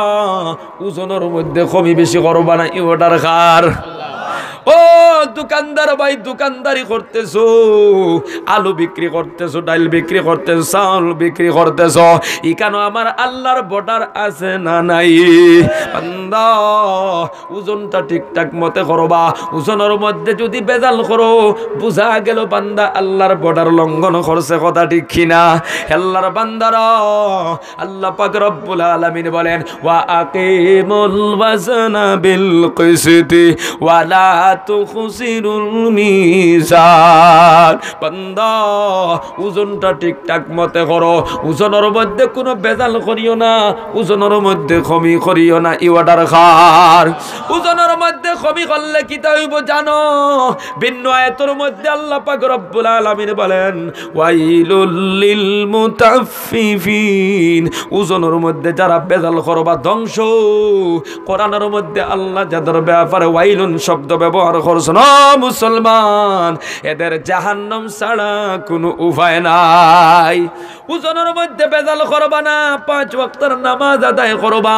ওজনের মধ্যে কমি বেশি করবা না, ই অর্ডার কার? ও দোকানদার ভাই দোকানদারি করতেছো, আলু বিক্রি করতেছো, ডাল বিক্রি করতেছো, চাউল বিক্রি করতেছো, এখানে আমার আল্লাহর বর্ডার আছে না নাই? বান্দা ওজনটা ঠিকঠাক মতে করবা, ওজনের মধ্যে যদি বেজাল করো বুঝা গেল বান্দা আল্লাহর বর্ডার লঙ্ঘন করছে, কথা ঠিক কিনা? আল্লাহর বান্দারা আল্লাহ পাক রব্বুল আলামিন বলেন ওয়া আকিমুল ওয়াজনা বিল কিসতি ওয়া লা তুখসিরুল মিজান। বান্দা ওজনটা ঠিকঠাক মতে করো, ওজনের মধ্যে কোনো বেজাল করিও না, ওজনের মধ্যে কমি করিও না, ই অর্ডার খার। ওজনের মধ্যে কমি করলে কি হইব জানো? ভিন্ন আয়াতের মধ্যে আল্লাহ পাক রব্বুল আলামিন বলেন ওয়াইলুল লিল মুতাফফিফিন, ওজনের মধ্যে যারা বেজাল করবা ধ্বংস। কোরআনের মধ্যে আল্লাহ যাদের ব্যাপারে ওয়াইলুন শব্দ ব্যবহার করছেন, ও মুসলমান, এদের জাহান্নাম ছাড়া কোনো উপায় নাই। ওজনের মধ্যে বেজাল করবা না, 5 ওয়াক্তের নামাজ আদায় করবা,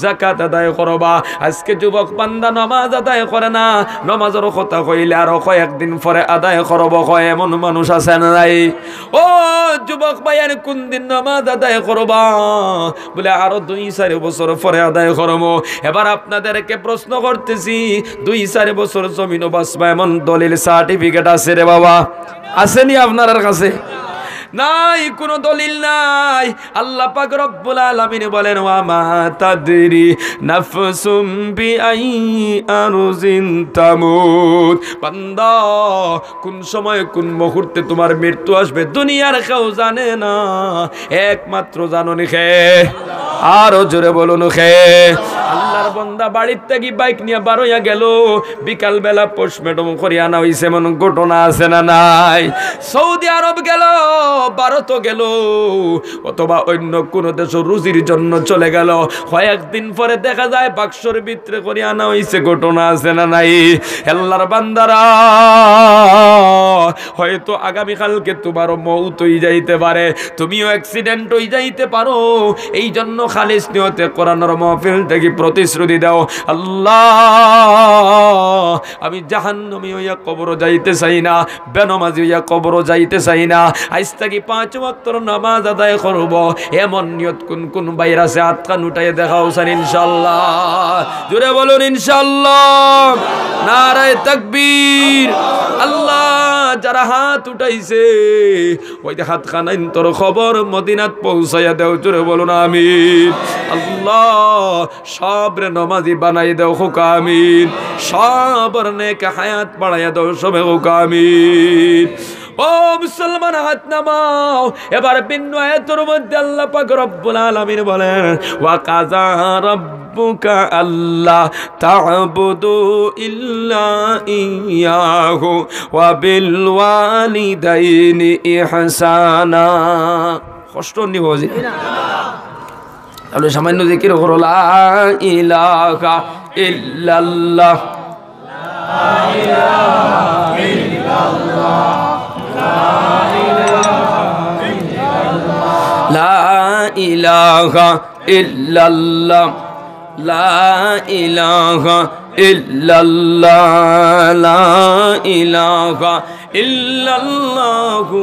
যাকাত আদায় করবা। আজকে যুবক বান্দা নামাজ আদায় করে না, নামাজের কথা কইলে আরো কয়েকদিন পরে আদায় করব কয়, এমন মানুষ আছে না নাই? ও যুবক ভাই, আর কোন দিন নামাজ আদায় করবা? বলে আরো 2-4 বছর পরে আদায় করবো। এবার আপনাদেরকে প্রশ্ন করতেছি, 2-4 বছর জমিন বাঁচবা এমন দলিল সার্টিফিকেট আছে রে বাবা? আসেনি আপনার কাছে? নাই, কোনো দলিল নাই। আল্লাহ পাক রব্বুল আলামিন বলেন ওয়া মা তাদরি নাফসুম বিআই আরজিন তামুত। বান্দা কোন সময় কোন মুহূর্তে তোমার মৃত্যু আসবে দুনিয়ার কেউ জানে না, একমাত্র জানেন কে? আরো জোরে বলুন কে? আল্লাহর বান্দা বাড়ির থেকে বাইক নিয়ে বার হইয়া গেল, বিকাল বেলা পোস্টমর্টম করে আনা হইছে, এমন ঘটনা আছে না নাই? সৌদি আরব গেল, ভারত গেল, অথবা অন্য কোন দেশ রুজির জন্য চলে গেল, কয়েকদিন পরে দেখা যায় বাক্সর ভিতরে করে আনা হইছে, ঘটনা আছে না নাই? আল্লাহর বান্দারা হয়তো আগামীকালকে তোমার মৌত হয়ে যাইতে পারে, তুমিও অ্যাক্সিডেন্ট হয়ে যাইতে পারো। এই জন্য খালিস নিয়তে কোরআনের মাহফিল থেকে প্রতিশ্রুতি দাও, আল্লাহ আমি জাহান্নামী হইয়া কবর যাইতে চাই না, বেনামাজি হইয়া কবর যাইতে চাই না, আজ থেকে 5 ওয়াক্তের নামাজ আদায় করব। এমন নিয়ত কোন কোন বাইর আছে? হাত কান উঠাই দেখাও স্যার, ইনশাআল্লাহ। জোরে বলুন ইনশাআল্লাহ। নারায়ে তাকবীর। আল্লাহ যারা হাত উঠাইছে ওই যে হাত খানাইন তোর খবর মদিনাত পৌঁছাইয়া দেও, জোরে বলুন আমিন। আল্লাহ সবরে নামাজি বানাই দেও, খোকা আমিন। সবর নেক হায়াত বাড়াইয়া দেও, সবে খোকা আমিন। ও মুসলমান হাত নামাও। এবার ভিন্ন আয়াতের মধ্যে আল্লাহ পাক রব্বুল আলামিন বলেন ওয়া কাযা রাব্বুকা আল্লা তা'বুদু ইল্লা ইয়াহু ওয়া বিল ওয়ালিদাইনি ইহসানা। কষ্ট নিব জি তাহলে সামান্য জিকির করো, লা ইলাহা ইল্লাল্লাহ, লা ইলাহা ইল্লাল্লাহ, লা ইলাহা ইল্লাল্লাহ, লা ইলাহা ইল্লাল্লাহ, লা ইলাহা ইল্লাল্লাহু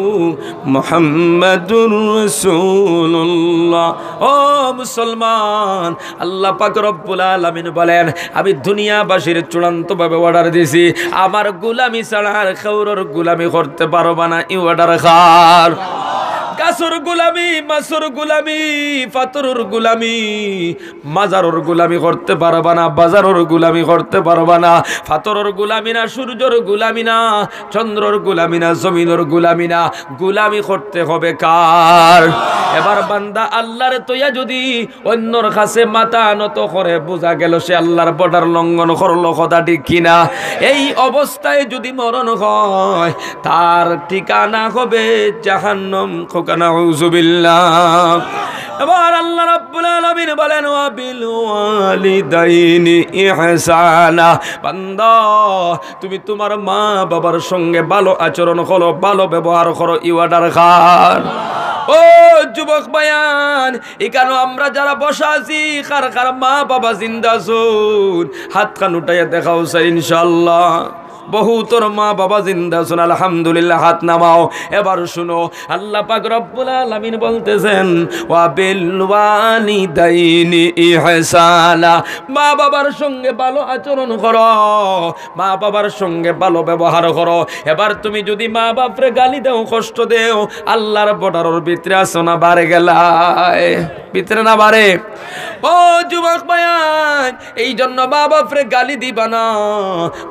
মুহাম্মাদুর রাসূলুল্লাহ। ও মুসলমান, আল্লাহ পাক রব্বুল আলামিন বলেন আমি দুনিয়াবাসীর চূড়ান্তভাবে অর্ডার দিয়েছি, আমার গোলামি ছাড়া আর কারোর গোলামি করতে পারবা না। এই অর্ডার কার? গাছর গোলামি, মাছর গোলামি, পাথরের গোলামি, মাজারের গোলামি করতে পারবা না, বাজারের গোলামি করতে পারবা না। পাথরের গোলামি না, সূর্যের গোলামি না, চন্দ্রের গোলামি না, জমিনের গোলামি না, গোলামি করতে হবে কার? এবার বান্দা আল্লাহর তৈয়া যদি অন্যর কাছে মাথা নত করে, বোঝা গেল সে আল্লাহর বর্ডার লঙ্ঘন করলো, কথা ঠিক কিনা? এই অবস্থায় যদি মরণ হয় তার ঠিকানা হবে জাহান্নাম। নাউযুবিল্লাহ। এবার আল্লাহ রাব্বুল আলামিন বলেন ওয়া বিল ওয়ালিদাইনি ইহসানা। বান্দা তুমি তোমার মা বাবার সঙ্গে ভালো আচরণ করো, ভালো ব্যবহার করো, ই অর্ডার খান। ও যুবক বায়ান, এখানে আমরা যারা বসা আছি কার কার মা বাবা জিন্দা আছেন? হাত কান উঠাইয়া দেখাও স্যার, ইনশাআল্লাহ। বহুতর মা বাবা জিন্দা আছেন আলহামদুলিল্লাহ, হাত নামাও। এবার শুনো, আল্লাহ পাক রব্বুল আলামিন বলতেছেন ওয়া বিল ওয়ালিদাইনি ইহসানা, মা বাবার সঙ্গে ভালো আচরণ করো, মা বাবার সঙ্গে ভালো ব্যবহার করো। এবার তুমি যদি মা বাপরে গালি দাও, কষ্ট দেও, আল্লাহর বর্ডারের ভিতরে আসো না, বারে গেলায় ভিতরে না বারে। ও যুবক ভাইয়ান, এই জন্য মা বাপরে গালি দিবা না,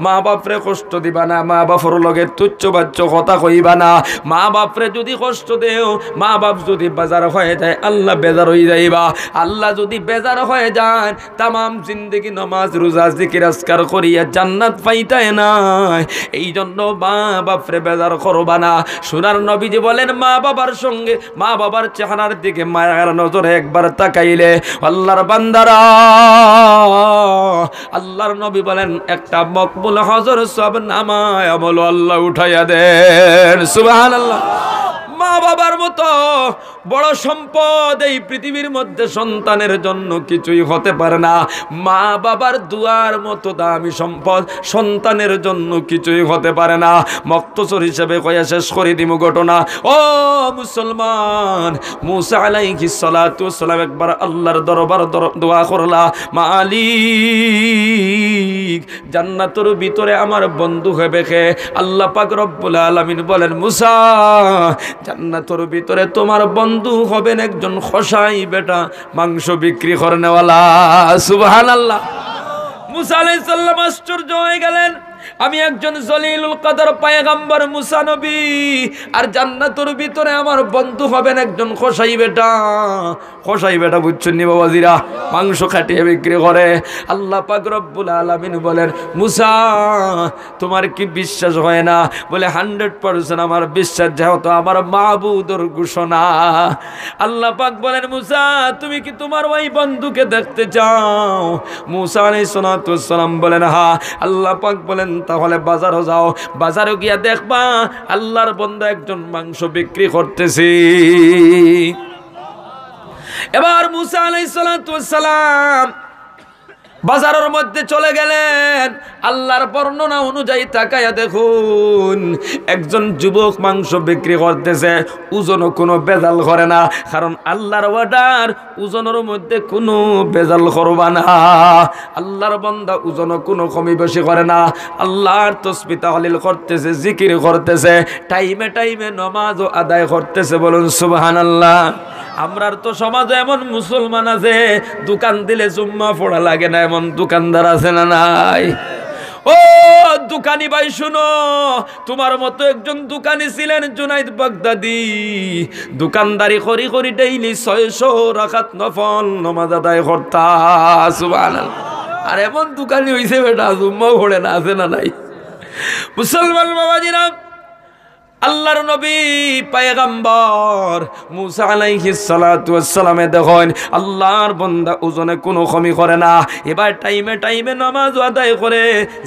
মা বাপরে কষ্ট দিবা না, মা বাপর লগে তুচ্ছ বাচ্চ কথা কইবা না। মা বাপরে যদি কষ্ট দেও, মা বাপ যদি বেজার হয়ে যায়, আল্লাহ বেজার হয়ে যাইবা। আল্লাহ যদি বেজার হয়ে যায়, তামাম জিন্দগি নমাজ রোজা জিকির আজকার করিয়া জান্নাত পাইতায় না। এই জন্য মা বাপরে বেজার করবা না। সোনার নবীজি বলেন, মা বাবার সঙ্গে, মা বাবার চেহারার দিকে মায়ার নজরে একবার তাকাইলে আল্লাহর বান্দারা, আল্লাহর নবী বলেন একটা মকবুল হজর সব নামায় আমল আল্লাহ উঠাইয়া দেন। সুবহানাল্লাহ। মা বাবার মতো বড় সম্পদ এই পৃথিবীর মধ্যে সন্তানের জন্য কিছুই হতে পারে না। মা বাবার দুয়ার মতো দামি সম্পদ সন্তানের জন্য কিছুই হতে পারে না। মক্তসর হিসেবে কয়া শেষ করে দিব ঘটনা। ও মুসলমান, মুসা আলাইহিস সালাতু ওয়াস সালাম একবার আল্লাহর দরবার দোয়া করলা, মালিক জান্নাতের ভিতরে আমার বন্ধু হবে কে? আল্লাহ পাক রব্বুল আলামিন বলেন, মুসা জান্নাতের ভিতরে তোমার বন্ধু হবেন একজন খসাই বেটা, মাংস বিক্রি করনেওয়ালা। সুবহানাল্লাহ। মুসা আলাইহিস সালাম আশ্চর্য হয়ে গেলেন, আমি একজন জলিলুল কদর পয়গম্বর মুসা নবী, আর জান্নাতের ভিতরে আমার বন্ধু হবেন একজন খসাই বেটা। খসাই বেটা বুঝছেন নি বাবাজিরা? মাংস কাটিয়ে বিক্রি করে। আল্লাহ পাক রব্বুল আলামিন বলেন, মুসা তোমার কি বিশ্বাস হয় না? বলে 100% আমার বিশ্বাস, যেহেতু আমার মাবুদর ঘোষণা। আল্লাহ পাক বলেন, মুসা তুমি কি তোমার ওই বন্ধুকে দেখতে চাও? মুসা আলাইহিস সালাম বলেন, হ্যাঁ। আল্লাহ পাক বলেন, তাহলে বাজারে যাও, বাজারে গিয়া দেখবা আল্লাহর বান্দা একজন মাংস বিক্রি করতেছি। এবার মুসা আলাইহিস সালাম বাজারের মধ্যে চলে গেলেন। আল্লাহর বর্ণনা অনুযায়ী তাকায়া দেখুন, একজন যুবক মাংস বিক্রি করতেছে, ওজনও কোনো বেজাল করে না, কারণ আল্লাহর অর্ডার ওজনের মধ্যে কোনো বেজাল করবা না। আল্লাহর বান্দা ওজনও কোনো কমি বেশি করে না, আল্লাহর তাসবিহ তাহলিল করতেছে, জিকির করতেছে, টাইমে টাইমে নামাজও আদায় করতেছে। বলুন সুবহানাল্লাহ। আমরার তো সমাজে এমন মুসলমান আছে, দোকান দিলে জুম্মা পড়া লাগে না, এমন দোকানদার আছে না নাই? ও দোকানি ভাই শুনো, তোমার মতো একজন দোকানি ছিলেন জুনাইদ বাগদাদি, দোকানদারি করি করি ডেইলি 600 রাকাত নফল নামাজ আদায় করতা। সুবহানাল্লাহ। আর এমন দোকানি হইছে বেটা, জুম্মা পড়ে না, আছে না নাই? মুসলমান বাবাজিরা, আল্লাহর নবী পয়গম্বর মুসা আলাইহিস সালাতু ওয়াস সালামে দেখুন আল্লাহর বান্দা ওজনে কোনো কমি করে না। এবার টাইমে টাইমে নামাজ আদায় করে,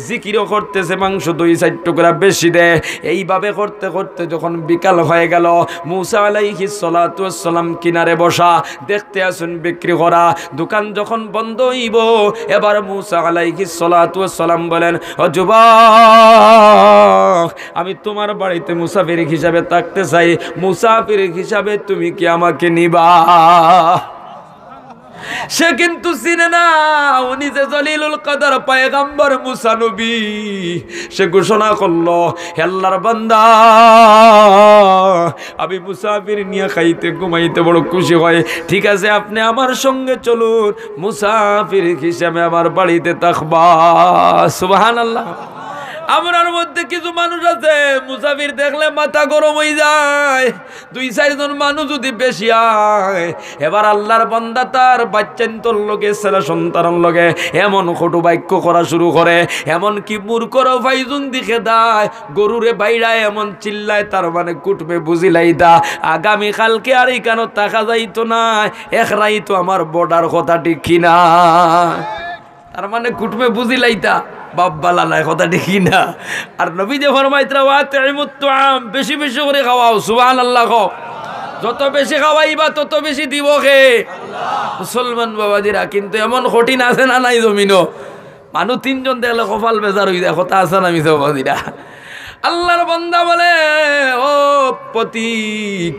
জিকিরও করতেছে, মাংস 2-4 টুকরা বেশি দেয়। এইভাবে করতে করতে যখন বিকাল হয়ে গেল, মুসা আলাইহিস সালাতু ওয়াস সালাম কিনারে বসা, দেখতে আসুন বিক্রি করা। দোকান যখন বন্ধ হইব, এবার মুসা আলাইহিস সালাতু ওয়াস সালাম বলেন, ও যুবক, আমি তোমার বাড়িতে মুসাফির হিসাবে থাকতে চাই, মুসাফির হিসাবে তুমি কি আমাকে নিবা? সে কিন্তু চিনে না উনি যে জলিলুল কদর পয়গম্বর মুসা নবী। সে ঘোষণা করলো, আল্লাহর বান্দা, আমি মুসাফির নিয়ে খাইতে ঘুমাইতে বড় খুশি হয়, ঠিক আছে আপনি আমার সঙ্গে চলুন, মুসাফির হিসাবে আমার বাড়িতে থাকবা। সুবহানাল্লাহ। আমরার মধ্যে কিছু মানুষ আছে, মুসাফির দেখলে মাথা গরম হয়ে যায়, 2-4 জন মানুষ যদি বেশি হয়, এবার আল্লাহর বান্দা তার বাচ্চান্তর লগে, ছেলে সন্তানের লগে এমন কটু বাক্য করা শুরু করে, এমন কি মূর্খরও ফাইজুন দিকে দেয়, গরুরে বাইরায় এমন চিল্লায়, তার মানে কুটবে বুঝিলাই দা আগামী কালকে আর এখানে টাকা যাইতো না, একরাই তো আমার বর্ডার কথা ঠিক কিনা, তার মানে কুটবে বুঝিলাইতা বাব্বালা নাই, কথা দেখি না। আর নবী যে ফরমাইতরা ওয়াতিমুত তুআম, বেশি বেশি করে খাওয়াও। সুবহানাল্লাহ। খাও, যত বেশি খাওয়াইবা তত বেশি দিব কে? আল্লাহ। মুসলমান বাবাজিরা, কিন্তু এমন কঠিন আছে না নাই জমিনও? মানুষ তিনজন দেখলে কপাল বেজার হয়ে যায়, কথা আছে না আমি তো বাজিরা। আল্লাহর বান্দা বলে, ও প্রতীক,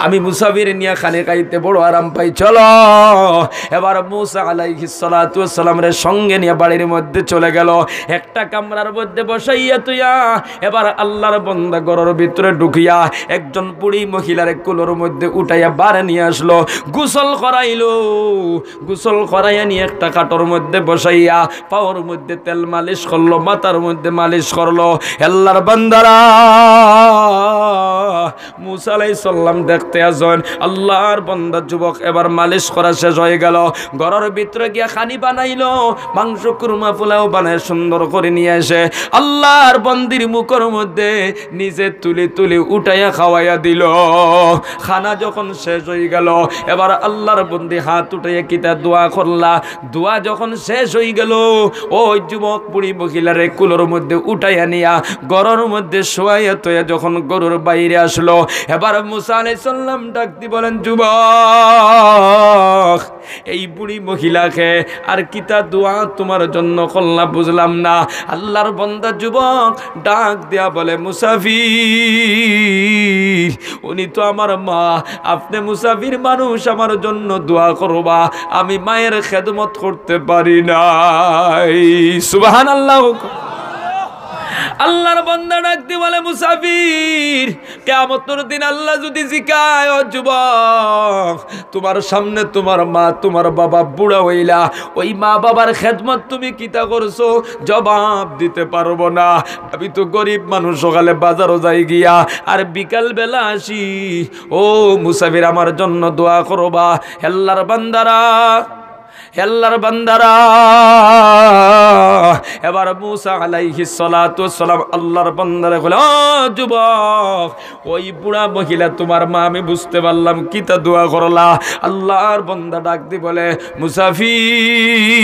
আমি মুসাফির নিয়ে খানে খাইতে বড় আরাম পাই, চলো। এবার মুসা আলাইহিস সালাতু ওয়াস সালামের সঙ্গে নিয়ে বাড়ির মধ্যে চলে গেল, একটা কামরার মধ্যে বসাইয়া তুইয়া। এবার আল্লাহর বান্দা ঘরের ভিতরে ঢুকিয়া একজন বুড়ি মহিলার কুলোর মধ্যে উঠাইয়া বারে নিয়ে আসলো, গোসল করাইলো। গোসল করাইয়া নিয়ে একটা কাঠের মধ্যে বসাইয়া পাওয়ার মধ্যে তেল মালিশ করলো, মাথার মধ্যে মালিশ করলো। আল্লাহর বান্দারা মুসা আলাইহিস সালাম দেখতে আসেন, আল্লাহর বান্দা যুবক এবার মালিশ করা শেষ হয়ে গেল, ঘরের ভিতরে গিয়া খানি বানাইলো, মাংস কুরমা পোলাও বানায় সুন্দর করে নিয়ে এসে আল্লাহর বন্দির মুখের মধ্যে নিজে তুলে তুলে উঠাইয়া খাওয়াইয়া দিল। খানা যখন শেষ হয়ে গেল, এবার আল্লাহর বন্দি হাত উঠাইয়া কিতা দোয়া করলা। দোয়া যখন শেষ হয়ে গেল, ওই যুবক বুড়ি মহিলার কুলোর মধ্যে উঠাইয়া নিয়া ঘরের মধ্যে শোয়াইয়া তোয়া যখন গরুর বাইরে আসলো, এবার মুসা আলাইহিস সালাম ডাকতে বলেন, যুবক, এই বুড়ি মহিলাকে আর কিতা দোয়া তোমার জন্য করলাম বুঝলাম না। আল্লাহর বান্দা যুবক ডাক দেয়া বলে, মুসাফির, উনি তো আমার মা, আপনি মুসাফির মানুষ, আমার জন্য দোয়া করবা, আমি মায়ের খেদমত করতে পারি নাই। সুবহানাল্লাহ। আল্লাহর বান্দা ডাকতে বলে, মুসাফির, কিয়ামতের দিন আল্লাহ যদি জিকায়, ও যুবক, তোমার সামনে তোমার মা তোমার বাবা বুড়া হইলা, ওই মা বাবার খেদমত তুমি কিতা করছো, জবাব দিতে পারবো না। আমি তো গরিব মানুষ, সকালে বাজারও যাই গিয়া আর বিকাল বেলা আসি। ও মুসাফির, আমার জন্য দোয়া করবা। আল্লাহর বান্দারা, আল্লাহর বান্দারা, এবার মুসা আলাইহিস সালাতু ওয়াস সালাম আল্লাহর বান্দারে বলে, ও যুবক, ওই বুড়া মহিলা তোমার মা, আমি বুঝতে পারলাম কিতা দোয়া করলা। আল্লাহর বান্দা ডাক দি বলে, মুসাফির,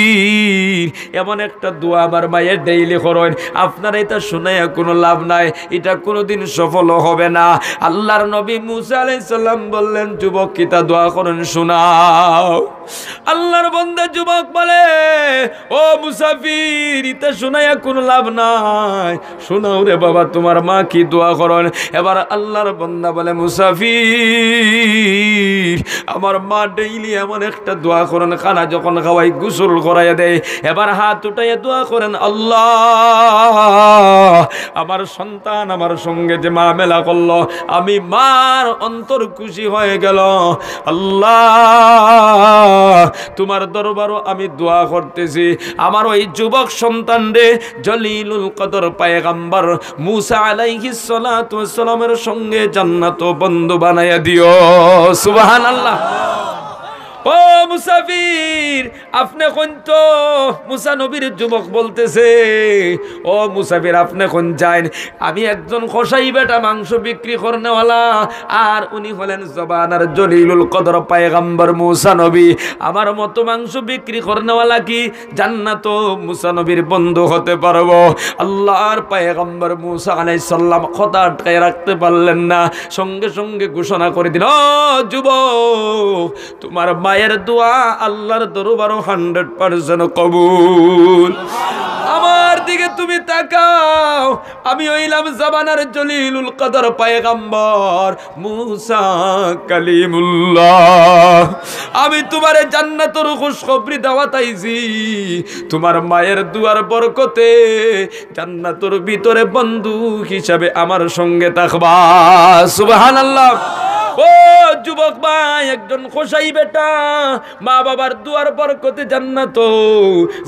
এমন একটা দোয়া আমার মায়ের ডেইলি করেন, আপনার এটা শোনায় কোনো লাভ নাই, এটা কোনোদিন সফল হবে না। আল্লাহর নবী মুসা আলাইহিস সালাম বললেন, যুবক কিতা দোয়া করেন শোনাও। আল্লাহর বান্দা যুবক বলে, ও মুসাফির, এটা শোনায়া কোনো লাভ নাই, শোনাও রে বাবা, তোমার মা কি দোয়া করেন। এবার আল্লাহর বান্দা বলে, মুসাফির, আমার মা ডেইলি এমন একটা দোয়া করেন, খানা যখন খাওয়াই গোসল করাইয়া দেয়, এবার হাত উঠাইয়া দোয়া করেন, আল্লাহ, আমার সন্তান আমার সঙ্গে যে মা মেলা করলো, আমি মার অন্তর খুশি হয়ে গেল। আল্লাহ, তোমার দরবারও আমি দোয়া করতেছি, আমার ওই যুবক সন্তান রে জলিলুল কদর পয়গম্বর মুসা আলাইহিস সালাতু ওয়াস সালামের সঙ্গে জান্নাত বন্ধু বানায়া দিও। সুবহানাল্লাহ। ও মুসাফির, আপনি কোন তো? মুসা নবীর যুবক বলতেছে, ও মুসাফির, আপনি কোন যান? আমি একজন কসাই বেটা, মাংস বিক্রি করনেওয়ালা, আর উনি হলেন জবানার জলিলুল কদর পয়গম্বর মুসা নবী। আমার মতো মাংস বিক্রি করনেওয়ালা কি জান্নাত মুসা নবীর বন্ধু হতে পারবো? আল্লাহর পয়গম্বর মুসা আলাইহিস সালাম কথা আটকায় রাখতে পারলেন না, সঙ্গে সঙ্গে ঘোষণা করে দিল, ও যুবক, তোমার মায়ের দোয়া আল্লাহর দরবারে 100% কবুল। আমার দিকে তুমি তাকাও, আমি হইলাম জামানার জলিলুল কদর পয়গম্বর মুসা কালিমুল্লাহ। আমি তোমারে জান্নাতের খুশখবরি দাওয়াত আইছি, তোমার মায়ের দুয়ার বরকতে জান্নাতের ভিতরে বন্ধু হিসাবে আমার সঙ্গে থাকবা। সুবহানাল্লাহ। ও যুবক ভাই, একজন কসাই বেটা, মা বাবার দুয়ার বরকতে জান্নাত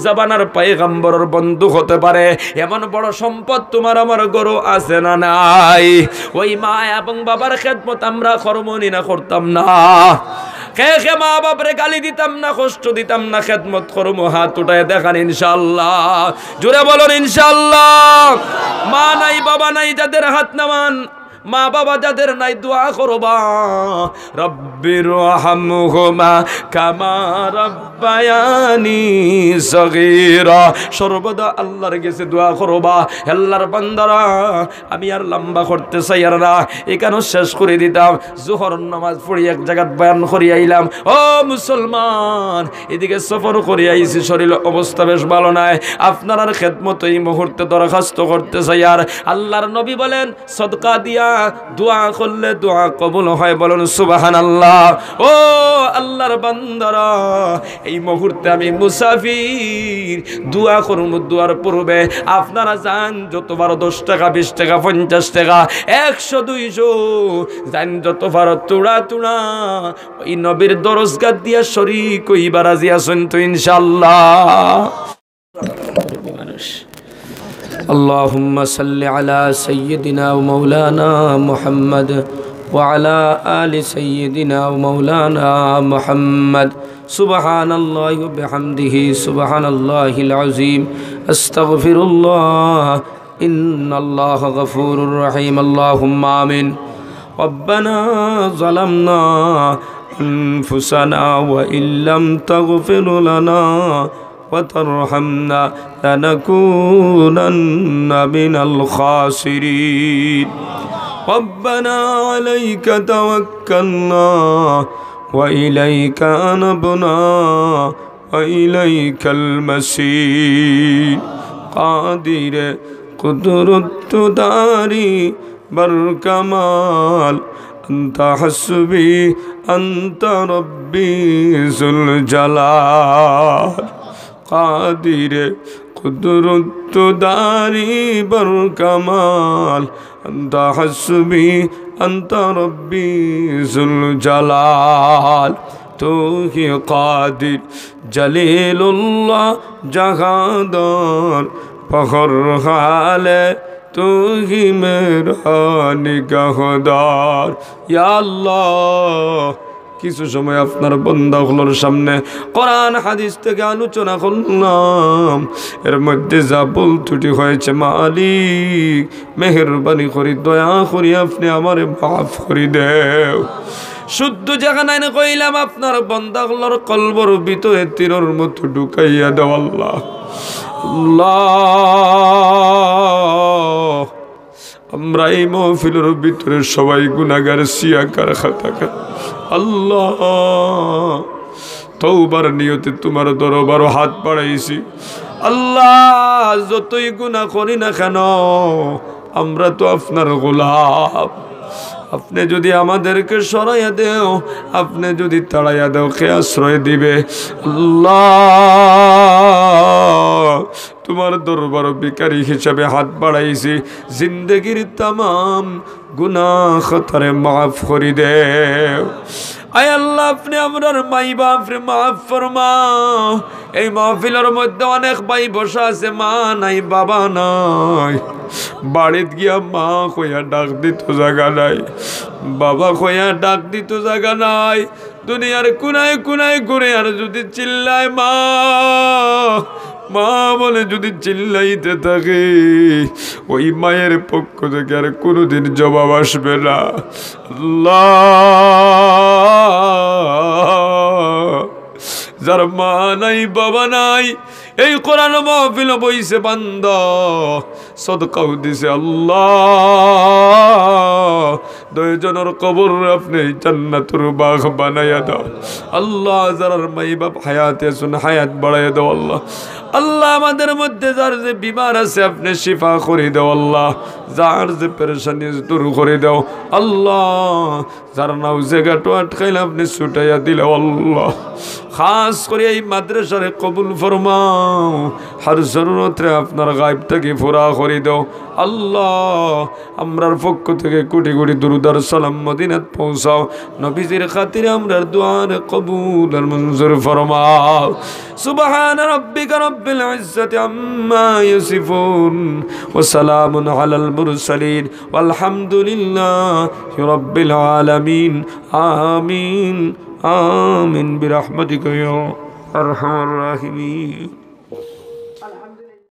জাবানার পয়গম্বরের বন্ধু হতে পারে, এমন বড় সম্পদ তোমার আমার গরু আছে না নাই? ওই মা এবং বাবার খেদমত আমরা করমনি না করতাম না? কে কে মা বাপরে গালি দিতাম না, কষ্ট দিতাম না, খেদমত করবো? হাত উঠায় দেখান ইনশাআল্লাহ, জোরে বলুন ইনশাআল্লাহ। মা নাই বাবা নাই যাদের হাত নামান, মা বাবা যাদের নাই দোয়া করবা রব্বিরহামহুমা কামা রাব্বায়ানি সগীরা। সর্বদা আল্লাহর কাছে দোয়া করবা। আল্লাহর বান্দারা আমি আর লম্বা করতে চাই আর না, এখানে শেষ করে দিতাম। জোহর নামাজ পড়ি এক জায়গায় বয়ান করে আইলাম। ও মুসলমান, এদিকে সফর করে আইছি, শরীর অবস্থা বেশ ভালো নাই। আপনার খেদমত এই মুহূর্তে দরখাস্ত করতে চাই। আর আল্লাহর নবী বলেন সদকা দিয়া দোয়া করলে দোয়া কবুল হয়। বলুন সুবহানাল্লাহ। ও আল্লাহর বান্দারা, এই মুহূর্তে আমি মুসাফির, দোয়া করব। দোয়ার পূর্বে আপনারা যান যতবার 10 টাকা 20 টাকা 50 টাকা 100 200 যান যতবার তুড়া তুড়া ওই নবীর দরজগাহ দিয়া শরীক হইবার রাজি আছেন তো ইনশাআল্লাহ। اللهم صل على سيدنا ومولانا محمد وعلى آل سيدنا ومولانا محمد سبحان الله وبحمده سبحان الله العظيم استغفر الله إن الله غفور رحيم اللهم آمين ربنا ظلمنا أنفسنا وإن لم تغفر لنا وترحمنا لنكونن من الخاسرين ربنا عليك توكلنا وإليك أنبنا وإليك المسير قادر قدرت داري بركمال أنت حسبي أنت ربي ذو الجلال قادر قدرت داري بركمال أنت حسبي أنت ربي ذو الجلال تو ہی قادر جلیل اللہ جہاندار فخر حال تو ہی میرا نگہدار یا اللہ কিছু সময় আপনার বান্দাগুলোর সামনে কোরআন হাদিস থেকে আলোচনা করলাম, এর মধ্যে যা ভুল ত্রুটি হয়েছে মালিক মেহেরবানি করে দয়া করে আপনি আমারে মাফ করে দেও। শুদ্ধ জায়গা নাই না কইলাম আপনার বান্দাগুলোর কলবর ভিতরে তীরের মতো ঢুকাইয়া দাও আল্লাহ। আল্লাহ আমরা এই মাহফিলের ভিতরে সবাই গুনাহগার সিয়াকার খাতাকার আল্লাহ তওবার নিয়তে তোমার দরবারে হাত বাড়াইছি আল্লাহ। যতই গুনাহ করি না কেন আমরা তো আপনার গোলাম। আপনি যদি আমাদেরকে সরাইয়া দেও, আপনি যদি তাড়াইয়া দেও, কে আশ্রয় দিবে আল্লাহ। তোমার দরবার ভিখারি হিসাবে হাত বাড়াইছি, জিন্দগির तमाम গুনাহ খতরে মাফ করে দেও। আয় আল্লাহ আপনি আমরার মাই বাপরে মাফ ফরমাও। এই মাহফিলের মধ্যে অনেক ভাই বসা আছে, মা নাই বাবা নাই, বাড়িত গিয়া মা কইয়া ডাক দিত জায়গা নাই, বাবা কইয়া ডাক দিত জায়গা নাই, দুনিয়ার কোনায় কোনায় ঘুরে আর যদি চিল্লায় মা মা বলে যদি চিল্লাইতে থাকে, ওই মায়ের পক্ষ থেকে আর কোনোদিন জবাব আসবে না আল্লাহ। যার মা নাই বাবা নাই, এই কোরআন মাহফিল বইছে বান্দা, সদকাও দিছে আল্লাহ। দুইজনের কবর আপনি জান্নাতুর বাগ বানাইয়া দাও আল্লাহ। যার মাই বাপ হায়াতে আছেন হায়াত বাড়াইয়া দাও আল্লাহ। আল্লাহ আমাদের মধ্যে যার যে বিমার আছে আপনি শিফা করে দাও আল্লাহ। যার যে পেরেশানি দূর করে দাও আল্লাহ। যার নাও জায়গাটা আটকাইলে আপনি ছুটাইয়া দিলে আল্লাহ। খাস করে এই মাদ্রাসারে কবুল ফরমাও, হর জরুরতে আপনার গায়েবটাকে পুরা করে দাও আল্লাহ। আমরার পক্ষ থেকে কোটি কোটি দুরূদ আর সালাম মদিনাত পৌঁছাও। নবীজির খাতিরে আমরার দুআর কবুল আর মঞ্জুর ফরমাও। সুবহান রাব্বিকা রব্বিল ইজ্জাতি আম্মা ইয়াসিফুন ওয়া সালামুন আলাল মুরসালিন ওয়ালহামদুলিল্লাহি রাব্বিল আলামিন। আমিন আমিন বিরহমাতিকা ইয়া আরহামার রাহিমিন।